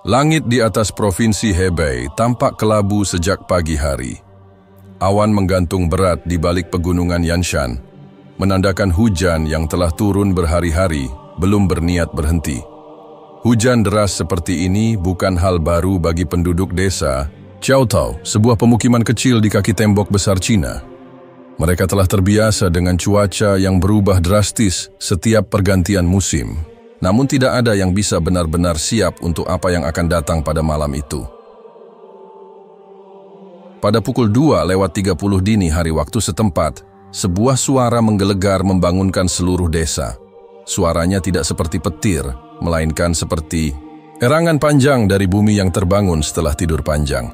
Langit di atas provinsi Hebei tampak kelabu sejak pagi hari. Awan menggantung berat di balik pegunungan Yanshan, menandakan hujan yang telah turun berhari-hari belum berniat berhenti. Hujan deras seperti ini bukan hal baru bagi penduduk desa Qiaotao, sebuah pemukiman kecil di kaki tembok besar Cina. Mereka telah terbiasa dengan cuaca yang berubah drastis setiap pergantian musim. Namun tidak ada yang bisa benar-benar siap untuk apa yang akan datang pada malam itu. Pada pukul 2:30 dini hari waktu setempat, sebuah suara menggelegar membangunkan seluruh desa. Suaranya tidak seperti petir, melainkan seperti erangan panjang dari bumi yang terbangun setelah tidur panjang.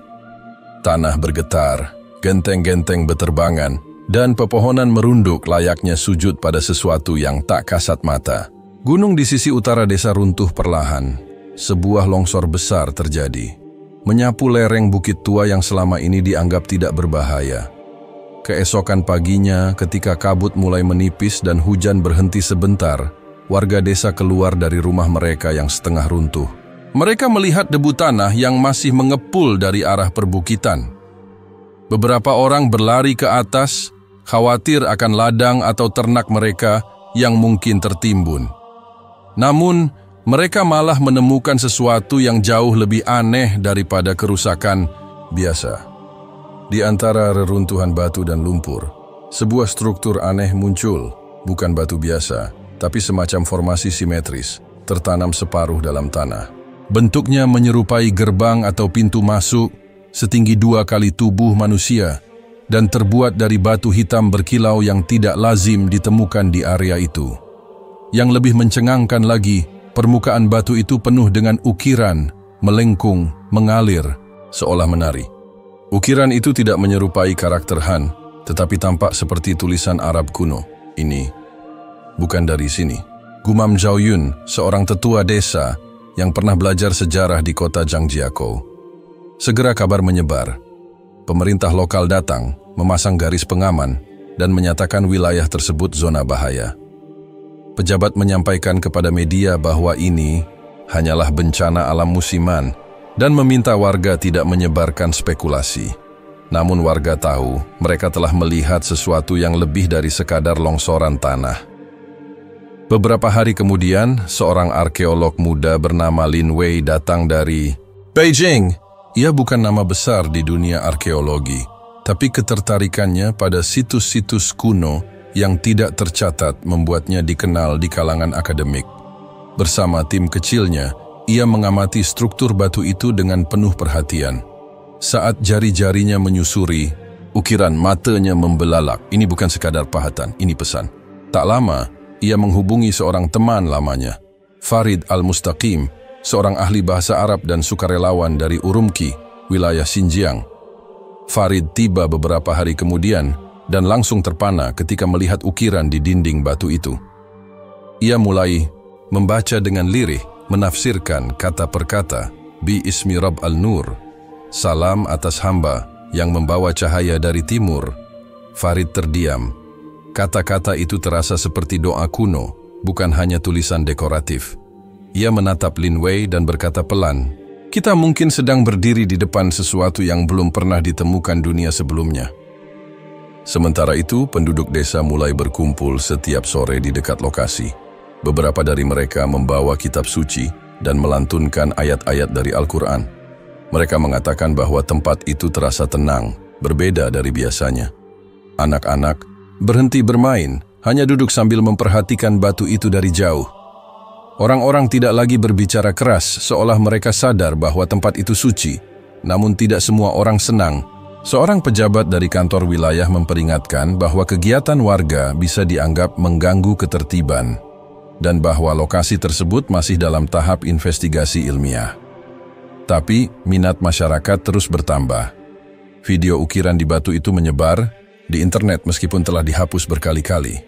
Tanah bergetar, genteng-genteng beterbangan, dan pepohonan merunduk layaknya sujud pada sesuatu yang tak kasat mata. Gunung di sisi utara desa runtuh perlahan. Sebuah longsor besar terjadi, menyapu lereng bukit tua yang selama ini dianggap tidak berbahaya. Keesokan paginya, ketika kabut mulai menipis dan hujan berhenti sebentar, warga desa keluar dari rumah mereka yang setengah runtuh. Mereka melihat debu tanah yang masih mengepul dari arah perbukitan. Beberapa orang berlari ke atas, khawatir akan ladang atau ternak mereka yang mungkin tertimbun. Namun, mereka malah menemukan sesuatu yang jauh lebih aneh daripada kerusakan biasa. Di antara reruntuhan batu dan lumpur, sebuah struktur aneh muncul, bukan batu biasa, tapi semacam formasi simetris, tertanam separuh dalam tanah. Bentuknya menyerupai gerbang atau pintu masuk, setinggi 2 kali tubuh manusia, dan terbuat dari batu hitam berkilau yang tidak lazim ditemukan di area itu. Yang lebih mencengangkan lagi, permukaan batu itu penuh dengan ukiran, melengkung, mengalir, seolah menari. Ukiran itu tidak menyerupai karakter Han, tetapi tampak seperti tulisan Arab kuno. Ini bukan dari sini. Gumam Zhaoyun, seorang tetua desa yang pernah belajar sejarah di kota Zhangjiakou. Segera kabar menyebar. Pemerintah lokal datang, memasang garis pengaman, dan menyatakan wilayah tersebut zona bahaya. Pejabat menyampaikan kepada media bahwa ini hanyalah bencana alam musiman dan meminta warga tidak menyebarkan spekulasi. Namun warga tahu mereka telah melihat sesuatu yang lebih dari sekadar longsoran tanah. Beberapa hari kemudian, seorang arkeolog muda bernama Lin Wei datang dari Beijing. Ia bukan nama besar di dunia arkeologi, tapi ketertarikannya pada situs-situs kuno yang tidak tercatat membuatnya dikenal di kalangan akademik. Bersama tim kecilnya, ia mengamati struktur batu itu dengan penuh perhatian. Saat jari-jarinya menyusuri, ukiran matanya membelalak. Ini bukan sekadar pahatan, ini pesan. Tak lama, ia menghubungi seorang teman lamanya, Farid Al-Mustaqim, seorang ahli bahasa Arab dan sukarelawan dari Urumqi, wilayah Xinjiang. Farid tiba beberapa hari kemudian dan langsung terpana ketika melihat ukiran di dinding batu itu. Ia mulai membaca dengan lirih, menafsirkan kata per kata, Bi ismi Rabb al-Nur, salam atas hamba yang membawa cahaya dari timur. Farid terdiam. Kata-kata itu terasa seperti doa kuno, bukan hanya tulisan dekoratif. Ia menatap Lin Wei dan berkata pelan, "Kita mungkin sedang berdiri di depan sesuatu yang belum pernah ditemukan dunia sebelumnya." Sementara itu, penduduk desa mulai berkumpul setiap sore di dekat lokasi. Beberapa dari mereka membawa kitab suci dan melantunkan ayat-ayat dari Al-Quran. Mereka mengatakan bahwa tempat itu terasa tenang, berbeda dari biasanya. Anak-anak berhenti bermain, hanya duduk sambil memperhatikan batu itu dari jauh. Orang-orang tidak lagi berbicara keras, seolah mereka sadar bahwa tempat itu suci. Namun tidak semua orang senang. Seorang pejabat dari kantor wilayah memperingatkan bahwa kegiatan warga bisa dianggap mengganggu ketertiban, dan bahwa lokasi tersebut masih dalam tahap investigasi ilmiah. Tapi minat masyarakat terus bertambah. Video ukiran di batu itu menyebar di internet meskipun telah dihapus berkali-kali.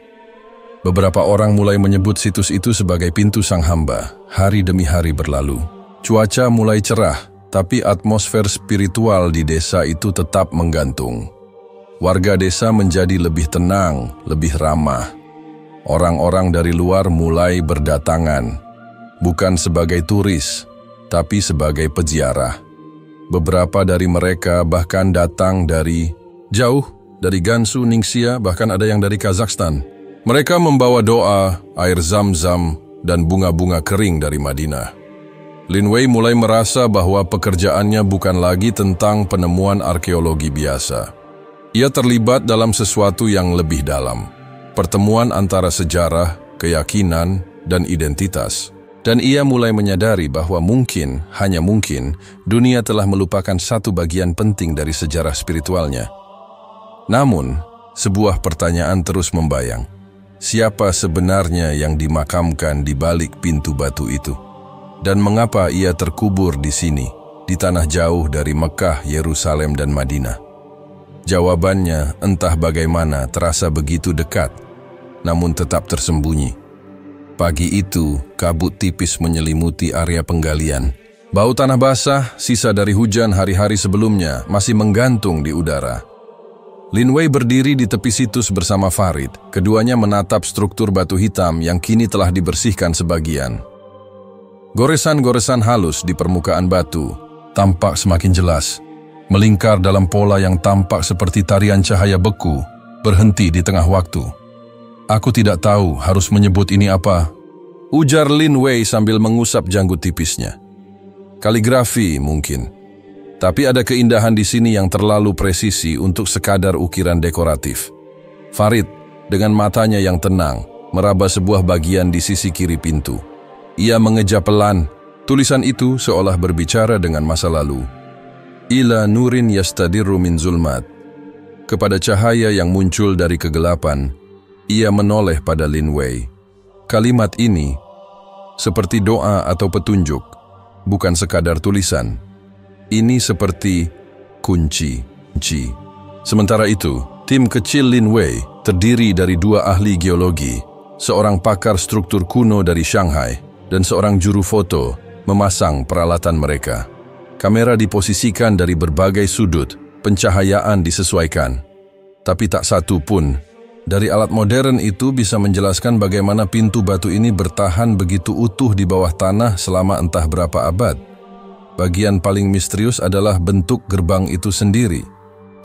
Beberapa orang mulai menyebut situs itu sebagai pintu sang hamba. Hari demi hari berlalu. Cuaca mulai cerah, tapi atmosfer spiritual di desa itu tetap menggantung. Warga desa menjadi lebih tenang, lebih ramah. Orang-orang dari luar mulai berdatangan, bukan sebagai turis, tapi sebagai peziarah. Beberapa dari mereka bahkan datang dari jauh, dari Gansu, Ningxia, bahkan ada yang dari Kazakhstan. Mereka membawa doa, air zam-zam, dan bunga-bunga kering dari Madinah. Lin Wei mulai merasa bahwa pekerjaannya bukan lagi tentang penemuan arkeologi biasa. Ia terlibat dalam sesuatu yang lebih dalam, pertemuan antara sejarah, keyakinan, dan identitas. Dan ia mulai menyadari bahwa mungkin, hanya mungkin, dunia telah melupakan satu bagian penting dari sejarah spiritualnya. Namun, sebuah pertanyaan terus membayang. Siapa sebenarnya yang dimakamkan di balik pintu batu itu? Dan mengapa ia terkubur di sini, di tanah jauh dari Mekah, Yerusalem, dan Madinah? Jawabannya, entah bagaimana, terasa begitu dekat, namun tetap tersembunyi. Pagi itu, kabut tipis menyelimuti area penggalian. Bau tanah basah, sisa dari hujan hari-hari sebelumnya, masih menggantung di udara. Lin Wei berdiri di tepi situs bersama Farid. Keduanya menatap struktur batu hitam yang kini telah dibersihkan sebagian. Goresan-goresan halus di permukaan batu tampak semakin jelas, melingkar dalam pola yang tampak seperti tarian cahaya beku, berhenti di tengah waktu. Aku tidak tahu harus menyebut ini apa, ujar Lin Wei sambil mengusap janggut tipisnya. Kaligrafi mungkin, tapi ada keindahan di sini yang terlalu presisi untuk sekadar ukiran dekoratif. Farid, dengan matanya yang tenang, meraba sebuah bagian di sisi kiri pintu. Ia mengeja pelan, tulisan itu seolah berbicara dengan masa lalu. Ila nurin yastadirru min zulmat. Kepada cahaya yang muncul dari kegelapan, ia menoleh pada Lin Wei. Kalimat ini seperti doa atau petunjuk, bukan sekadar tulisan. Ini seperti kunci. Sementara itu, tim kecil Lin Wei terdiri dari 2 ahli geologi, seorang pakar struktur kuno dari Shanghai, dan seorang juru foto memasang peralatan mereka. Kamera diposisikan dari berbagai sudut, pencahayaan disesuaikan. Tapi tak satu pun dari alat modern itu bisa menjelaskan bagaimana pintu batu ini bertahan begitu utuh di bawah tanah selama entah berapa abad. Bagian paling misterius adalah bentuk gerbang itu sendiri.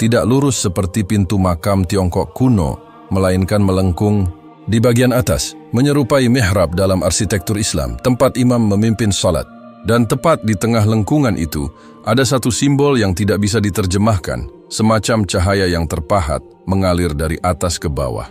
Tidak lurus seperti pintu makam Tiongkok kuno, melainkan melengkung di bagian atas, menyerupai mihrab dalam arsitektur Islam, tempat imam memimpin salat. Dan tepat di tengah lengkungan itu, ada satu simbol yang tidak bisa diterjemahkan, semacam cahaya yang terpahat mengalir dari atas ke bawah.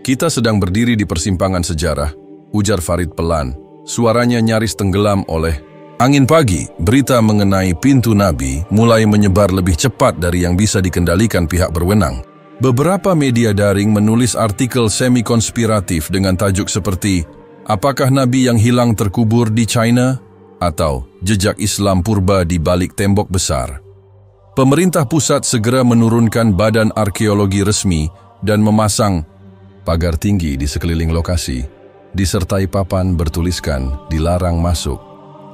Kita sedang berdiri di persimpangan sejarah, ujar Farid pelan. Suaranya nyaris tenggelam oleh angin pagi. Berita mengenai pintu Nabi mulai menyebar lebih cepat dari yang bisa dikendalikan pihak berwenang. Beberapa media daring menulis artikel semi-konspiratif dengan tajuk seperti "Apakah Nabi yang hilang terkubur di China?" atau "Jejak Islam purba di balik tembok besar." Pemerintah pusat segera menurunkan badan arkeologi resmi dan memasang pagar tinggi di sekeliling lokasi, disertai papan bertuliskan "Dilarang masuk,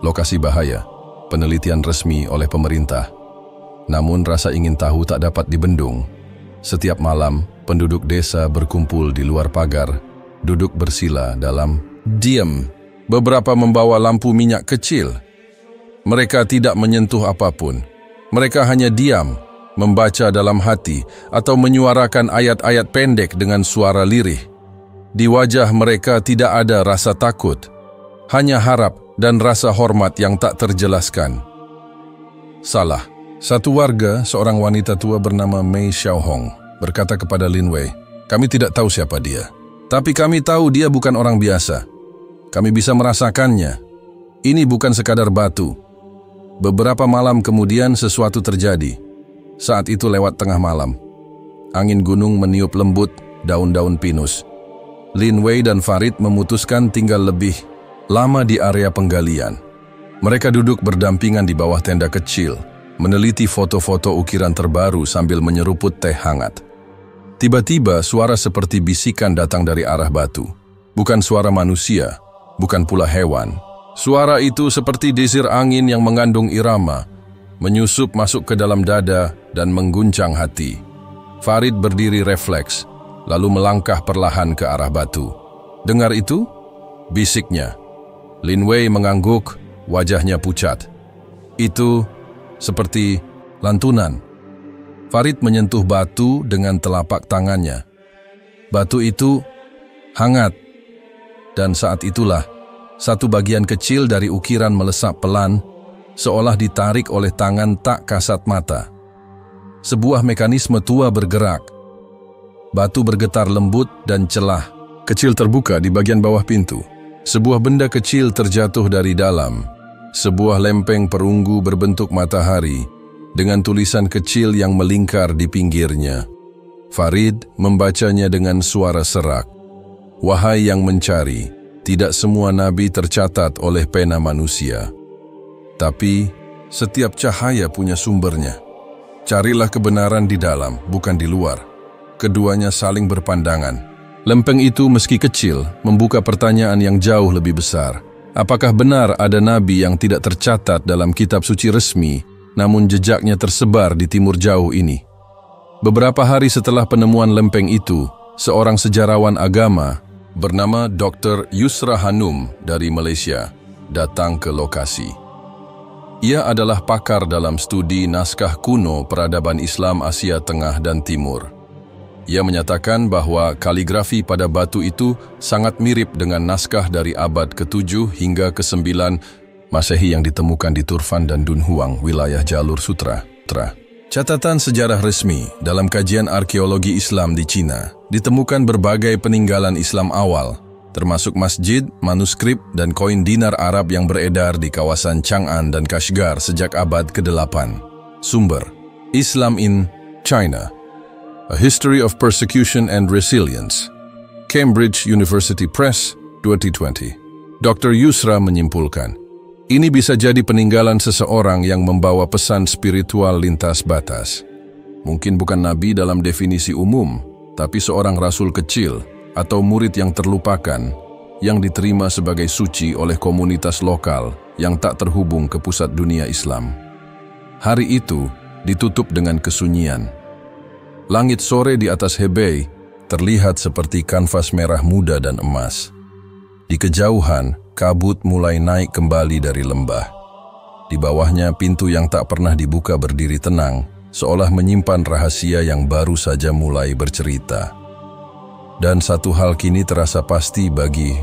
lokasi bahaya, penelitian resmi oleh pemerintah." Namun rasa ingin tahu tak dapat dibendung. Setiap malam, penduduk desa berkumpul di luar pagar, duduk bersila dalam diam. Beberapa membawa lampu minyak kecil. Mereka tidak menyentuh apapun. Mereka hanya diam, membaca dalam hati, atau menyuarakan ayat-ayat pendek dengan suara lirih. Di wajah mereka tidak ada rasa takut, hanya harap dan rasa hormat yang tak terjelaskan. Salah. Satu warga, seorang wanita tua bernama Mei Xiaohong, berkata kepada Lin Wei, "Kami tidak tahu siapa dia, tapi kami tahu dia bukan orang biasa. Kami bisa merasakannya. Ini bukan sekadar batu." Beberapa malam kemudian sesuatu terjadi. Saat itu lewat tengah malam. Angin gunung meniup lembut daun-daun pinus. Lin Wei dan Farid memutuskan tinggal lebih lama di area penggalian. Mereka duduk berdampingan di bawah tenda kecil, meneliti foto-foto ukiran terbaru sambil menyeruput teh hangat. Tiba-tiba suara seperti bisikan datang dari arah batu. Bukan suara manusia, bukan pula hewan. Suara itu seperti desir angin yang mengandung irama, menyusup masuk ke dalam dada dan mengguncang hati. Farid berdiri refleks, lalu melangkah perlahan ke arah batu. "Dengar itu?" bisiknya. Lin Wei mengangguk, wajahnya pucat. Itu seperti lantunan. Farid menyentuh batu dengan telapak tangannya. Batu itu hangat, dan saat itulah satu bagian kecil dari ukiran melesap pelan, seolah ditarik oleh tangan tak kasat mata. Sebuah mekanisme tua bergerak. Batu bergetar lembut dan celah kecil terbuka di bagian bawah pintu. Sebuah benda kecil terjatuh dari dalam. Sebuah lempeng perunggu berbentuk matahari dengan tulisan kecil yang melingkar di pinggirnya. Farid membacanya dengan suara serak. Wahai yang mencari, tidak semua nabi tercatat oleh pena manusia. Tapi setiap cahaya punya sumbernya. Carilah kebenaran di dalam, bukan di luar. Keduanya saling berpandangan. Lempeng itu meski kecil, membuka pertanyaan yang jauh lebih besar. Apakah benar ada nabi yang tidak tercatat dalam kitab suci resmi, namun jejaknya tersebar di timur jauh ini? Beberapa hari setelah penemuan lempeng itu, seorang sejarawan agama bernama Dr. Yusra Hanum dari Malaysia datang ke lokasi. Ia adalah pakar dalam studi naskah kuno peradaban Islam Asia Tengah dan Timur. Ia menyatakan bahwa kaligrafi pada batu itu sangat mirip dengan naskah dari abad ke-7 hingga ke-9 Masehi yang ditemukan di Turfan dan Dunhuang, wilayah jalur Sutra. Catatan sejarah resmi dalam kajian arkeologi Islam di Cina ditemukan berbagai peninggalan Islam awal, termasuk masjid, manuskrip, dan koin dinar Arab yang beredar di kawasan Chang'an dan Kashgar sejak abad ke-8. Sumber: Islam in China, A History of Persecution and Resilience, Cambridge University Press, 2020. Dr. Yusra menyimpulkan, ini bisa jadi peninggalan seseorang yang membawa pesan spiritual lintas batas. Mungkin bukan nabi dalam definisi umum, tapi seorang rasul kecil atau murid yang terlupakan, yang diterima sebagai suci oleh komunitas lokal yang tak terhubung ke pusat dunia Islam. Hari itu ditutup dengan kesunyian. Langit sore di atas Hebei terlihat seperti kanvas merah muda dan emas. Di kejauhan, kabut mulai naik kembali dari lembah. Di bawahnya pintu yang tak pernah dibuka berdiri tenang, seolah menyimpan rahasia yang baru saja mulai bercerita. Dan satu hal kini terasa pasti bagi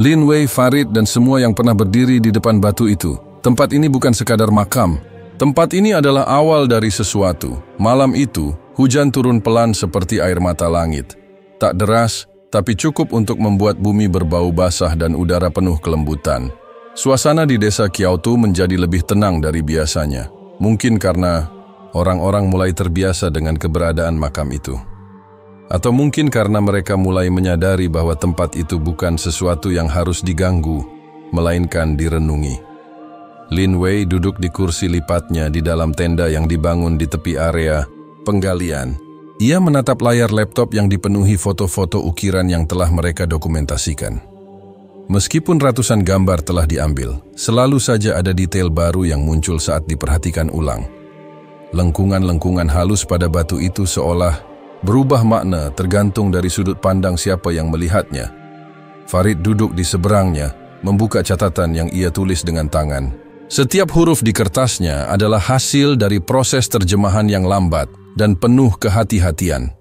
Lin Wei, Farid, dan semua yang pernah berdiri di depan batu itu. Tempat ini bukan sekadar makam. Tempat ini adalah awal dari sesuatu. Malam itu, hujan turun pelan seperti air mata langit. Tak deras, tapi cukup untuk membuat bumi berbau basah dan udara penuh kelembutan. Suasana di desa Kiautu menjadi lebih tenang dari biasanya. Mungkin karena orang-orang mulai terbiasa dengan keberadaan makam itu. Atau mungkin karena mereka mulai menyadari bahwa tempat itu bukan sesuatu yang harus diganggu, melainkan direnungi. Lin Wei duduk di kursi lipatnya di dalam tenda yang dibangun di tepi area penggalian. Ia menatap layar laptop yang dipenuhi foto-foto ukiran yang telah mereka dokumentasikan. Meskipun ratusan gambar telah diambil, selalu saja ada detail baru yang muncul saat diperhatikan ulang. Lengkungan-lengkungan halus pada batu itu seolah berubah makna tergantung dari sudut pandang siapa yang melihatnya. Farid duduk di seberangnya, membuka catatan yang ia tulis dengan tangan. Setiap huruf di kertasnya adalah hasil dari proses terjemahan yang lambat dan penuh kehati-hatian.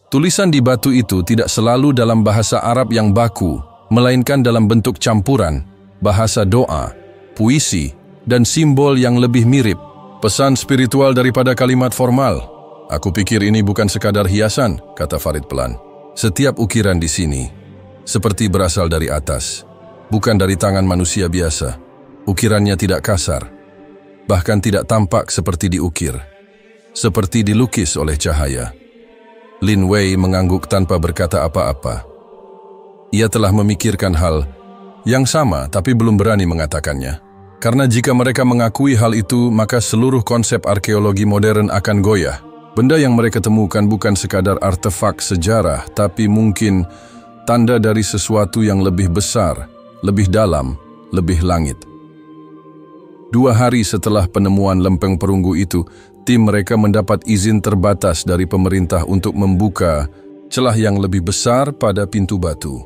Tulisan di batu itu tidak selalu dalam bahasa Arab yang baku, melainkan dalam bentuk campuran, bahasa doa, puisi, dan simbol yang lebih mirip. Pesan spiritual daripada kalimat formal. Aku pikir ini bukan sekadar hiasan, kata Farid pelan. Setiap ukiran di sini seperti berasal dari atas, bukan dari tangan manusia biasa. Ukirannya tidak kasar, bahkan tidak tampak seperti diukir, seperti dilukis oleh cahaya. Lin Wei mengangguk tanpa berkata apa-apa. Ia telah memikirkan hal yang sama tapi belum berani mengatakannya. Karena jika mereka mengakui hal itu, maka seluruh konsep arkeologi modern akan goyah. Benda yang mereka temukan bukan sekadar artefak sejarah, tapi mungkin tanda dari sesuatu yang lebih besar, lebih dalam, lebih langit. 2 hari setelah penemuan lempeng perunggu itu, tim mereka mendapat izin terbatas dari pemerintah untuk membuka celah yang lebih besar pada pintu batu.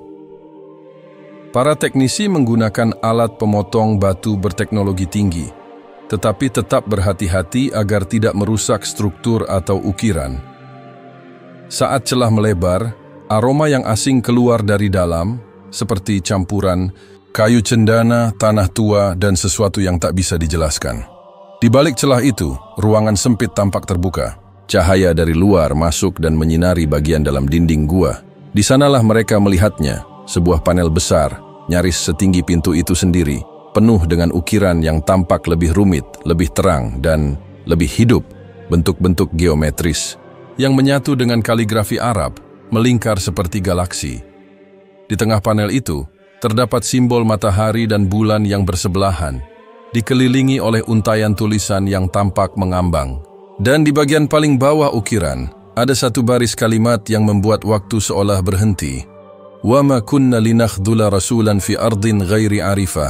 Para teknisi menggunakan alat pemotong batu berteknologi tinggi, tetapi tetap berhati-hati agar tidak merusak struktur atau ukiran. Saat celah melebar, aroma yang asing keluar dari dalam, seperti campuran kayu cendana, tanah tua, dan sesuatu yang tak bisa dijelaskan. Di balik celah itu, ruangan sempit tampak terbuka. Cahaya dari luar masuk dan menyinari bagian dalam dinding gua. Di sanalah mereka melihatnya, sebuah panel besar, nyaris setinggi pintu itu sendiri, penuh dengan ukiran yang tampak lebih rumit, lebih terang, dan lebih hidup, bentuk-bentuk geometris, yang menyatu dengan kaligrafi Arab, melingkar seperti galaksi. Di tengah panel itu, terdapat simbol matahari dan bulan yang bersebelahan, dikelilingi oleh untayan tulisan yang tampak mengambang. Dan di bagian paling bawah ukiran, ada satu baris kalimat yang membuat waktu seolah berhenti. وَمَا كُنَّ لِنَخْذُلَ رَسُولًا فِي أَرْضٍ غَيْرِ عَرِفَةٍ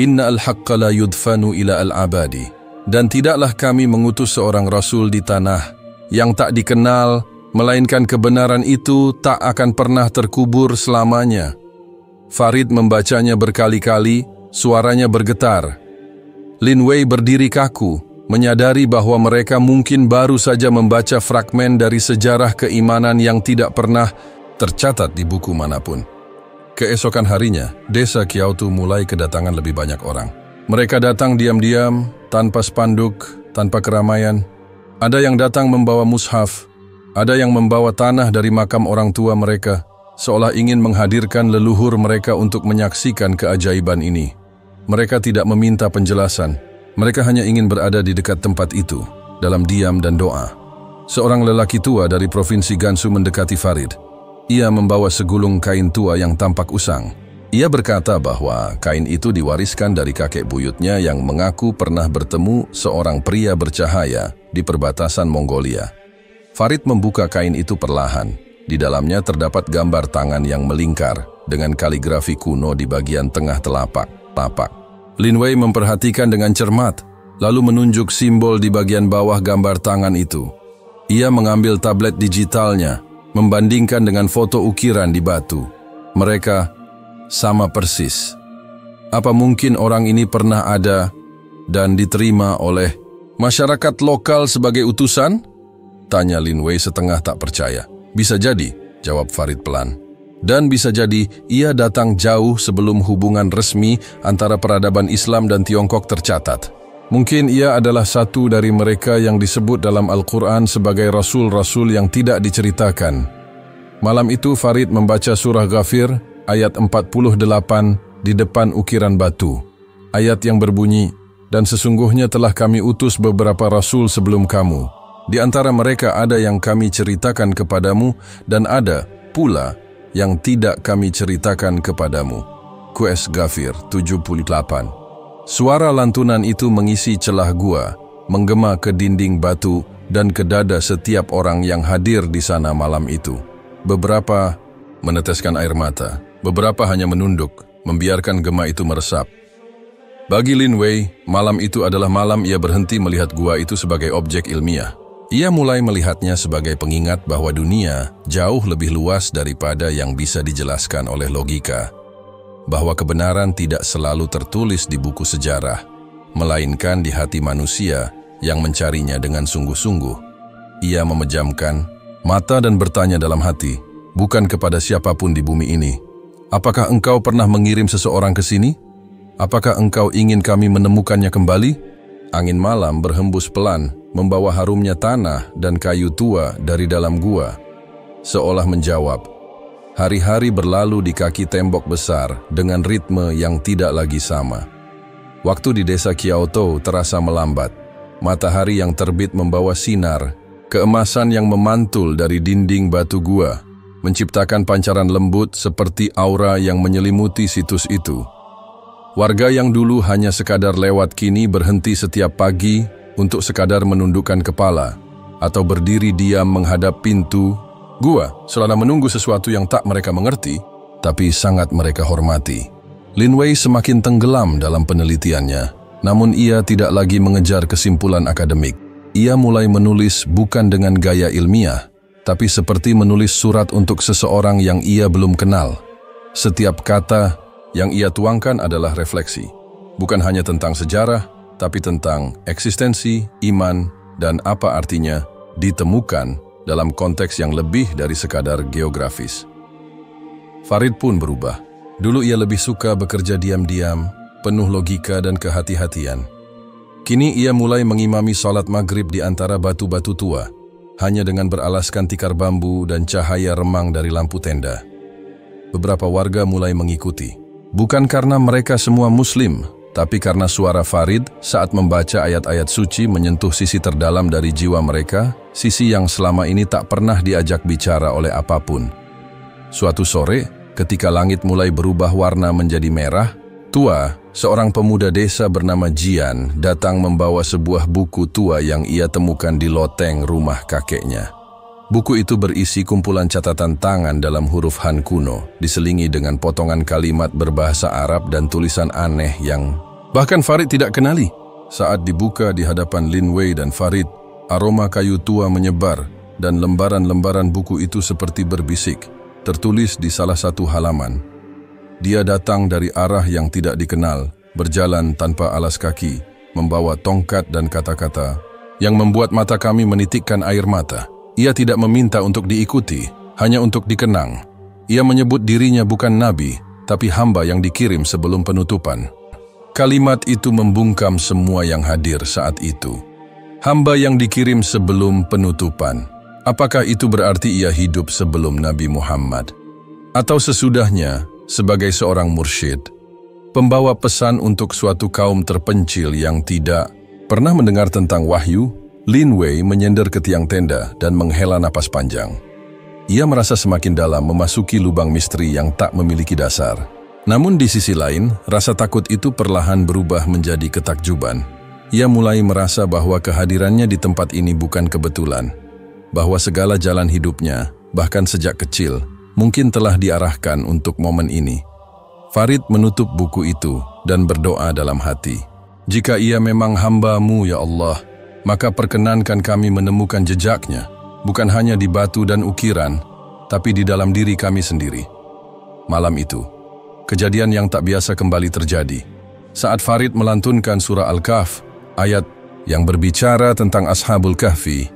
إِنَّ الْحَقَّ لَا يُدْفَنُ إِلَى الْعَبَادِ. Dan tidaklah kami mengutus seorang rasul di tanah yang tak dikenal, melainkan kebenaran itu tak akan pernah terkubur selamanya. Farid membacanya berkali-kali, suaranya bergetar. Lin Wei berdiri kaku, menyadari bahwa mereka mungkin baru saja membaca fragmen dari sejarah keimanan yang tidak pernah tercatat di buku manapun. Keesokan harinya, desa Qiaotu mulai kedatangan lebih banyak orang. Mereka datang diam-diam, tanpa spanduk, tanpa keramaian. Ada yang datang membawa mushaf, ada yang membawa tanah dari makam orang tua mereka, seolah ingin menghadirkan leluhur mereka untuk menyaksikan keajaiban ini. Mereka tidak meminta penjelasan. Mereka hanya ingin berada di dekat tempat itu, dalam diam dan doa. Seorang lelaki tua dari provinsi Gansu mendekati Farid. Ia membawa segulung kain tua yang tampak usang. Ia berkata bahwa kain itu diwariskan dari kakek buyutnya yang mengaku pernah bertemu seorang pria bercahaya di perbatasan Mongolia. Farid membuka kain itu perlahan. Di dalamnya terdapat gambar tangan yang melingkar dengan kaligrafi kuno di bagian tengah telapak. Lin Wei memperhatikan dengan cermat, lalu menunjuk simbol di bagian bawah gambar tangan itu. Ia mengambil tablet digitalnya, membandingkan dengan foto ukiran di batu. Mereka sama persis. Apa mungkin orang ini pernah ada dan diterima oleh masyarakat lokal sebagai utusan? Tanya Lin Wei setengah tak percaya. Bisa jadi, jawab Farid pelan. Dan bisa jadi ia datang jauh sebelum hubungan resmi antara peradaban Islam dan Tiongkok tercatat. Mungkin ia adalah satu dari mereka yang disebut dalam Al-Quran sebagai rasul-rasul yang tidak diceritakan. Malam itu Farid membaca surah Ghafir ayat 48 di depan ukiran batu. Ayat yang berbunyi, "Dan sesungguhnya telah kami utus beberapa rasul sebelum kamu. Di antara mereka ada yang kami ceritakan kepadamu dan ada pula yang tidak kami ceritakan kepadamu." QS Ghafir 78. Suara lantunan itu mengisi celah gua, menggema ke dinding batu dan ke dada setiap orang yang hadir di sana malam itu. Beberapa meneteskan air mata, beberapa hanya menunduk, membiarkan gema itu meresap. Bagi Lin Wei, malam itu adalah malam ia berhenti melihat gua itu sebagai objek ilmiah. Ia mulai melihatnya sebagai pengingat bahwa dunia jauh lebih luas daripada yang bisa dijelaskan oleh logika, bahwa kebenaran tidak selalu tertulis di buku sejarah, melainkan di hati manusia yang mencarinya dengan sungguh-sungguh. Ia memejamkan mata dan bertanya dalam hati, bukan kepada siapapun di bumi ini, "Apakah engkau pernah mengirim seseorang ke sini? Apakah engkau ingin kami menemukannya kembali?" Angin malam berhembus pelan, membawa harumnya tanah dan kayu tua dari dalam gua, seolah menjawab. Hari-hari berlalu di kaki tembok besar dengan ritme yang tidak lagi sama. Waktu di desa Qiaotu terasa melambat. Matahari yang terbit membawa sinar, keemasan yang memantul dari dinding batu gua, menciptakan pancaran lembut seperti aura yang menyelimuti situs itu. Warga yang dulu hanya sekadar lewat kini berhenti setiap pagi untuk sekadar menundukkan kepala atau berdiri diam menghadap pintu gua selama menunggu sesuatu yang tak mereka mengerti, tapi sangat mereka hormati. Lin Wei semakin tenggelam dalam penelitiannya, namun ia tidak lagi mengejar kesimpulan akademik. Ia mulai menulis bukan dengan gaya ilmiah, tapi seperti menulis surat untuk seseorang yang ia belum kenal. Setiap kata Yang ia tuangkan adalah refleksi, bukan hanya tentang sejarah, tapi tentang eksistensi, iman, dan apa artinya ditemukan dalam konteks yang lebih dari sekadar geografis. Farid pun berubah. Dulu ia lebih suka bekerja diam-diam, penuh logika dan kehati-hatian. Kini ia mulai mengimami sholat maghrib di antara batu-batu tua, hanya dengan beralaskan tikar bambu dan cahaya remang dari lampu tenda. Beberapa warga mulai mengikuti. Bukan karena mereka semua Muslim, tapi karena suara Farid saat membaca ayat-ayat suci menyentuh sisi terdalam dari jiwa mereka, sisi yang selama ini tak pernah diajak bicara oleh apapun. Suatu sore, ketika langit mulai berubah warna menjadi merah, Tua, seorang pemuda desa bernama Jian, datang membawa sebuah buku tua yang ia temukan di loteng rumah kakeknya. Buku itu berisi kumpulan catatan tangan dalam huruf Han kuno, diselingi dengan potongan kalimat berbahasa Arab dan tulisan aneh yang bahkan Farid tidak kenali. Saat dibuka di hadapan Lin Wei dan Farid, aroma kayu tua menyebar dan lembaran-lembaran buku itu seperti berbisik, tertulis di salah satu halaman. Dia datang dari arah yang tidak dikenal, berjalan tanpa alas kaki, membawa tongkat dan kata-kata yang membuat mata kami menitikkan air mata. Ia tidak meminta untuk diikuti, hanya untuk dikenang. Ia menyebut dirinya bukan nabi, tapi hamba yang dikirim sebelum penutupan. Kalimat itu membungkam semua yang hadir saat itu. Hamba yang dikirim sebelum penutupan. Apakah itu berarti ia hidup sebelum Nabi Muhammad? Atau sesudahnya, sebagai seorang mursyid, pembawa pesan untuk suatu kaum terpencil yang tidak pernah mendengar tentang wahyu? Lin Wei menyender ke tiang tenda dan menghela napas panjang. Ia merasa semakin dalam memasuki lubang misteri yang tak memiliki dasar. Namun di sisi lain, rasa takut itu perlahan berubah menjadi ketakjuban. Ia mulai merasa bahwa kehadirannya di tempat ini bukan kebetulan, bahwa segala jalan hidupnya, bahkan sejak kecil, mungkin telah diarahkan untuk momen ini. Farid menutup buku itu dan berdoa dalam hati. Jika ia memang hamba-Mu, ya Allah, maka perkenankan kami menemukan jejaknya, bukan hanya di batu dan ukiran, tapi di dalam diri kami sendiri. Malam itu, kejadian yang tak biasa kembali terjadi. Saat Farid melantunkan surah Al-Kahf, ayat yang berbicara tentang Ashabul Kahfi,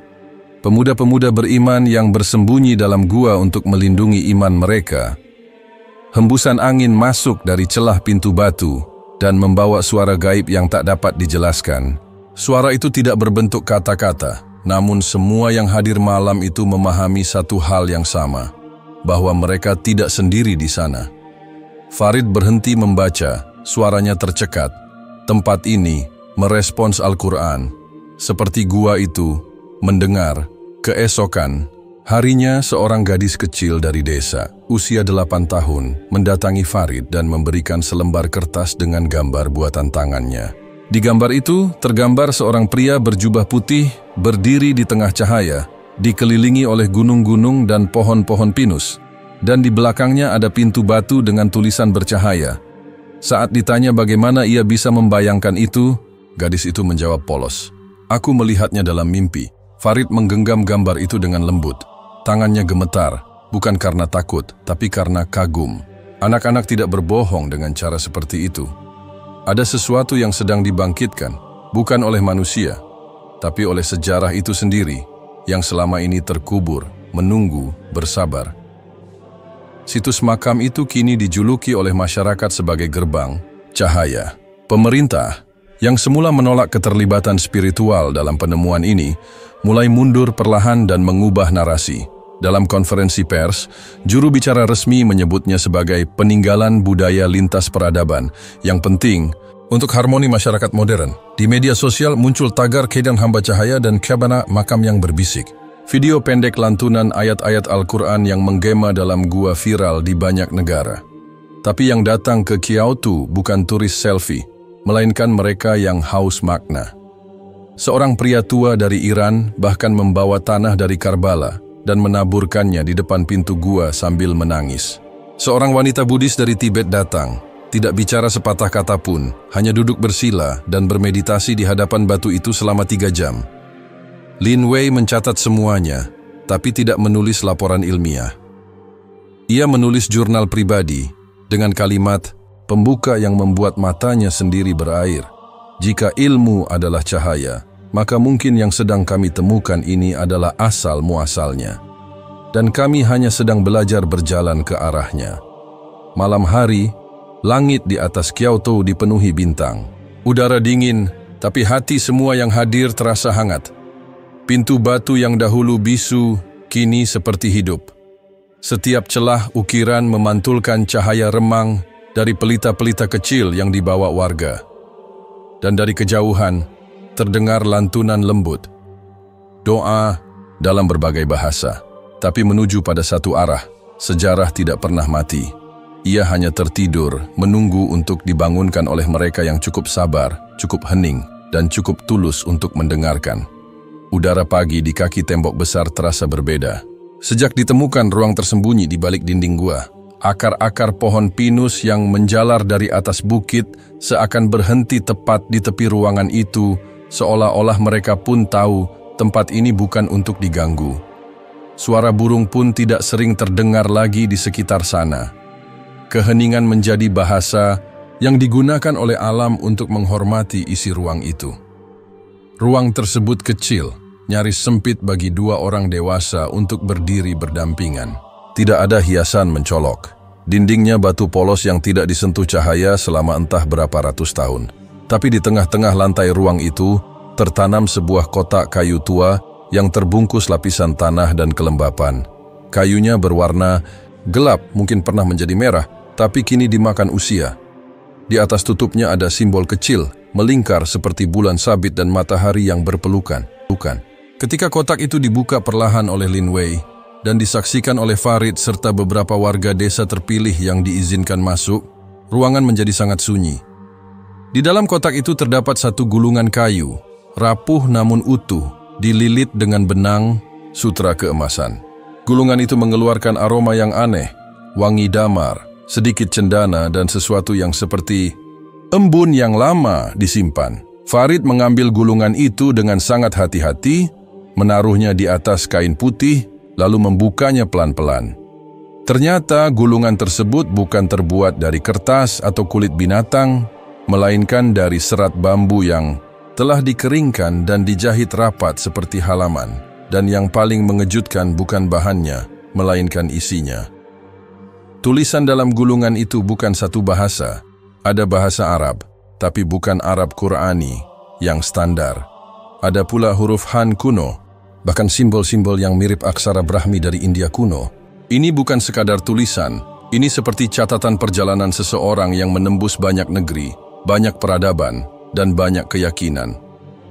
pemuda-pemuda beriman yang bersembunyi dalam gua untuk melindungi iman mereka, hembusan angin masuk dari celah pintu batu dan membawa suara gaib yang tak dapat dijelaskan. Suara itu tidak berbentuk kata-kata, namun semua yang hadir malam itu memahami satu hal yang sama, bahwa mereka tidak sendiri di sana. Farid berhenti membaca, suaranya tercekat. Tempat ini merespons Al-Quran. Seperti gua itu, mendengar. Keesokan, harinya seorang gadis kecil dari desa, usia 8 tahun, mendatangi Farid dan memberikan selembar kertas dengan gambar buatan tangannya. Di gambar itu, tergambar seorang pria berjubah putih, berdiri di tengah cahaya, dikelilingi oleh gunung-gunung dan pohon-pohon pinus, dan di belakangnya ada pintu batu dengan tulisan bercahaya. Saat ditanya bagaimana ia bisa membayangkan itu, gadis itu menjawab polos, "Aku melihatnya dalam mimpi." Farid menggenggam gambar itu dengan lembut. Tangannya gemetar, bukan karena takut, tapi karena kagum. Anak-anak tidak berbohong dengan cara seperti itu. Ada sesuatu yang sedang dibangkitkan, bukan oleh manusia, tapi oleh sejarah itu sendiri, yang selama ini terkubur, menunggu, bersabar. Situs makam itu kini dijuluki oleh masyarakat sebagai gerbang cahaya. Pemerintah, yang semula menolak keterlibatan spiritual dalam penemuan ini, mulai mundur perlahan dan mengubah narasi. Dalam konferensi pers, juru bicara resmi menyebutnya sebagai peninggalan budaya lintas peradaban yang penting untuk harmoni masyarakat modern. Di media sosial muncul tagar Kedan Hamba Cahaya dan Kabana Makam yang berbisik. Video pendek lantunan ayat-ayat Al-Quran yang menggema dalam gua viral di banyak negara. Tapi yang datang ke Kyoto bukan turis selfie, melainkan mereka yang haus makna. Seorang pria tua dari Iran bahkan membawa tanah dari Karbala dan menaburkannya di depan pintu gua sambil menangis. Seorang wanita Buddhis dari Tibet datang, tidak bicara sepatah kata pun, hanya duduk bersila dan bermeditasi di hadapan batu itu selama 3 jam. Lin Wei mencatat semuanya, tapi tidak menulis laporan ilmiah. Ia menulis jurnal pribadi dengan kalimat, pembuka yang membuat matanya sendiri berair. Jika ilmu adalah cahaya, maka mungkin yang sedang kami temukan ini adalah asal muasalnya. Dan kami hanya sedang belajar berjalan ke arahnya. Malam hari, langit di atas Kyoto dipenuhi bintang. Udara dingin, tapi hati semua yang hadir terasa hangat. Pintu batu yang dahulu bisu, kini seperti hidup. Setiap celah ukiran memantulkan cahaya remang dari pelita-pelita kecil yang dibawa warga. Dan dari kejauhan, terdengar lantunan lembut. Doa dalam berbagai bahasa, tapi menuju pada satu arah. Sejarah tidak pernah mati. Ia hanya tertidur, menunggu untuk dibangunkan oleh mereka yang cukup sabar, cukup hening, dan cukup tulus untuk mendengarkan. Udara pagi di kaki tembok besar terasa berbeda. Sejak ditemukan ruang tersembunyi di balik dinding gua, akar-akar pohon pinus yang menjalar dari atas bukit seakan berhenti tepat di tepi ruangan itu, seolah-olah mereka pun tahu tempat ini bukan untuk diganggu. Suara burung pun tidak sering terdengar lagi di sekitar sana. Keheningan menjadi bahasa yang digunakan oleh alam untuk menghormati isi ruang itu. Ruang tersebut kecil, nyaris sempit bagi dua orang dewasa untuk berdiri berdampingan. Tidak ada hiasan mencolok. Dindingnya batu polos yang tidak disentuh cahaya selama entah berapa ratus tahun. Tapi di tengah-tengah lantai ruang itu, tertanam sebuah kotak kayu tua yang terbungkus lapisan tanah dan kelembapan. Kayunya berwarna gelap, mungkin pernah menjadi merah, tapi kini dimakan usia. Di atas tutupnya ada simbol kecil, melingkar seperti bulan sabit dan matahari yang berpelukan. Ketika kotak itu dibuka perlahan oleh Lin Wei dan disaksikan oleh Farid serta beberapa warga desa terpilih yang diizinkan masuk, ruangan menjadi sangat sunyi. Di dalam kotak itu terdapat satu gulungan kayu, rapuh namun utuh, dililit dengan benang sutra keemasan. Gulungan itu mengeluarkan aroma yang aneh, wangi damar, sedikit cendana dan sesuatu yang seperti embun yang lama disimpan. Farid mengambil gulungan itu dengan sangat hati-hati, menaruhnya di atas kain putih, lalu membukanya pelan-pelan. Ternyata gulungan tersebut bukan terbuat dari kertas atau kulit binatang, melainkan dari serat bambu yang telah dikeringkan dan dijahit rapat seperti halaman. Dan yang paling mengejutkan bukan bahannya, melainkan isinya. Tulisan dalam gulungan itu bukan satu bahasa. Ada bahasa Arab, tapi bukan Arab Qurani yang standar. Ada pula huruf Han kuno, bahkan simbol-simbol yang mirip aksara Brahmi dari India kuno. Ini bukan sekadar tulisan, ini seperti catatan perjalanan seseorang yang menembus banyak negeri, banyak peradaban, dan banyak keyakinan.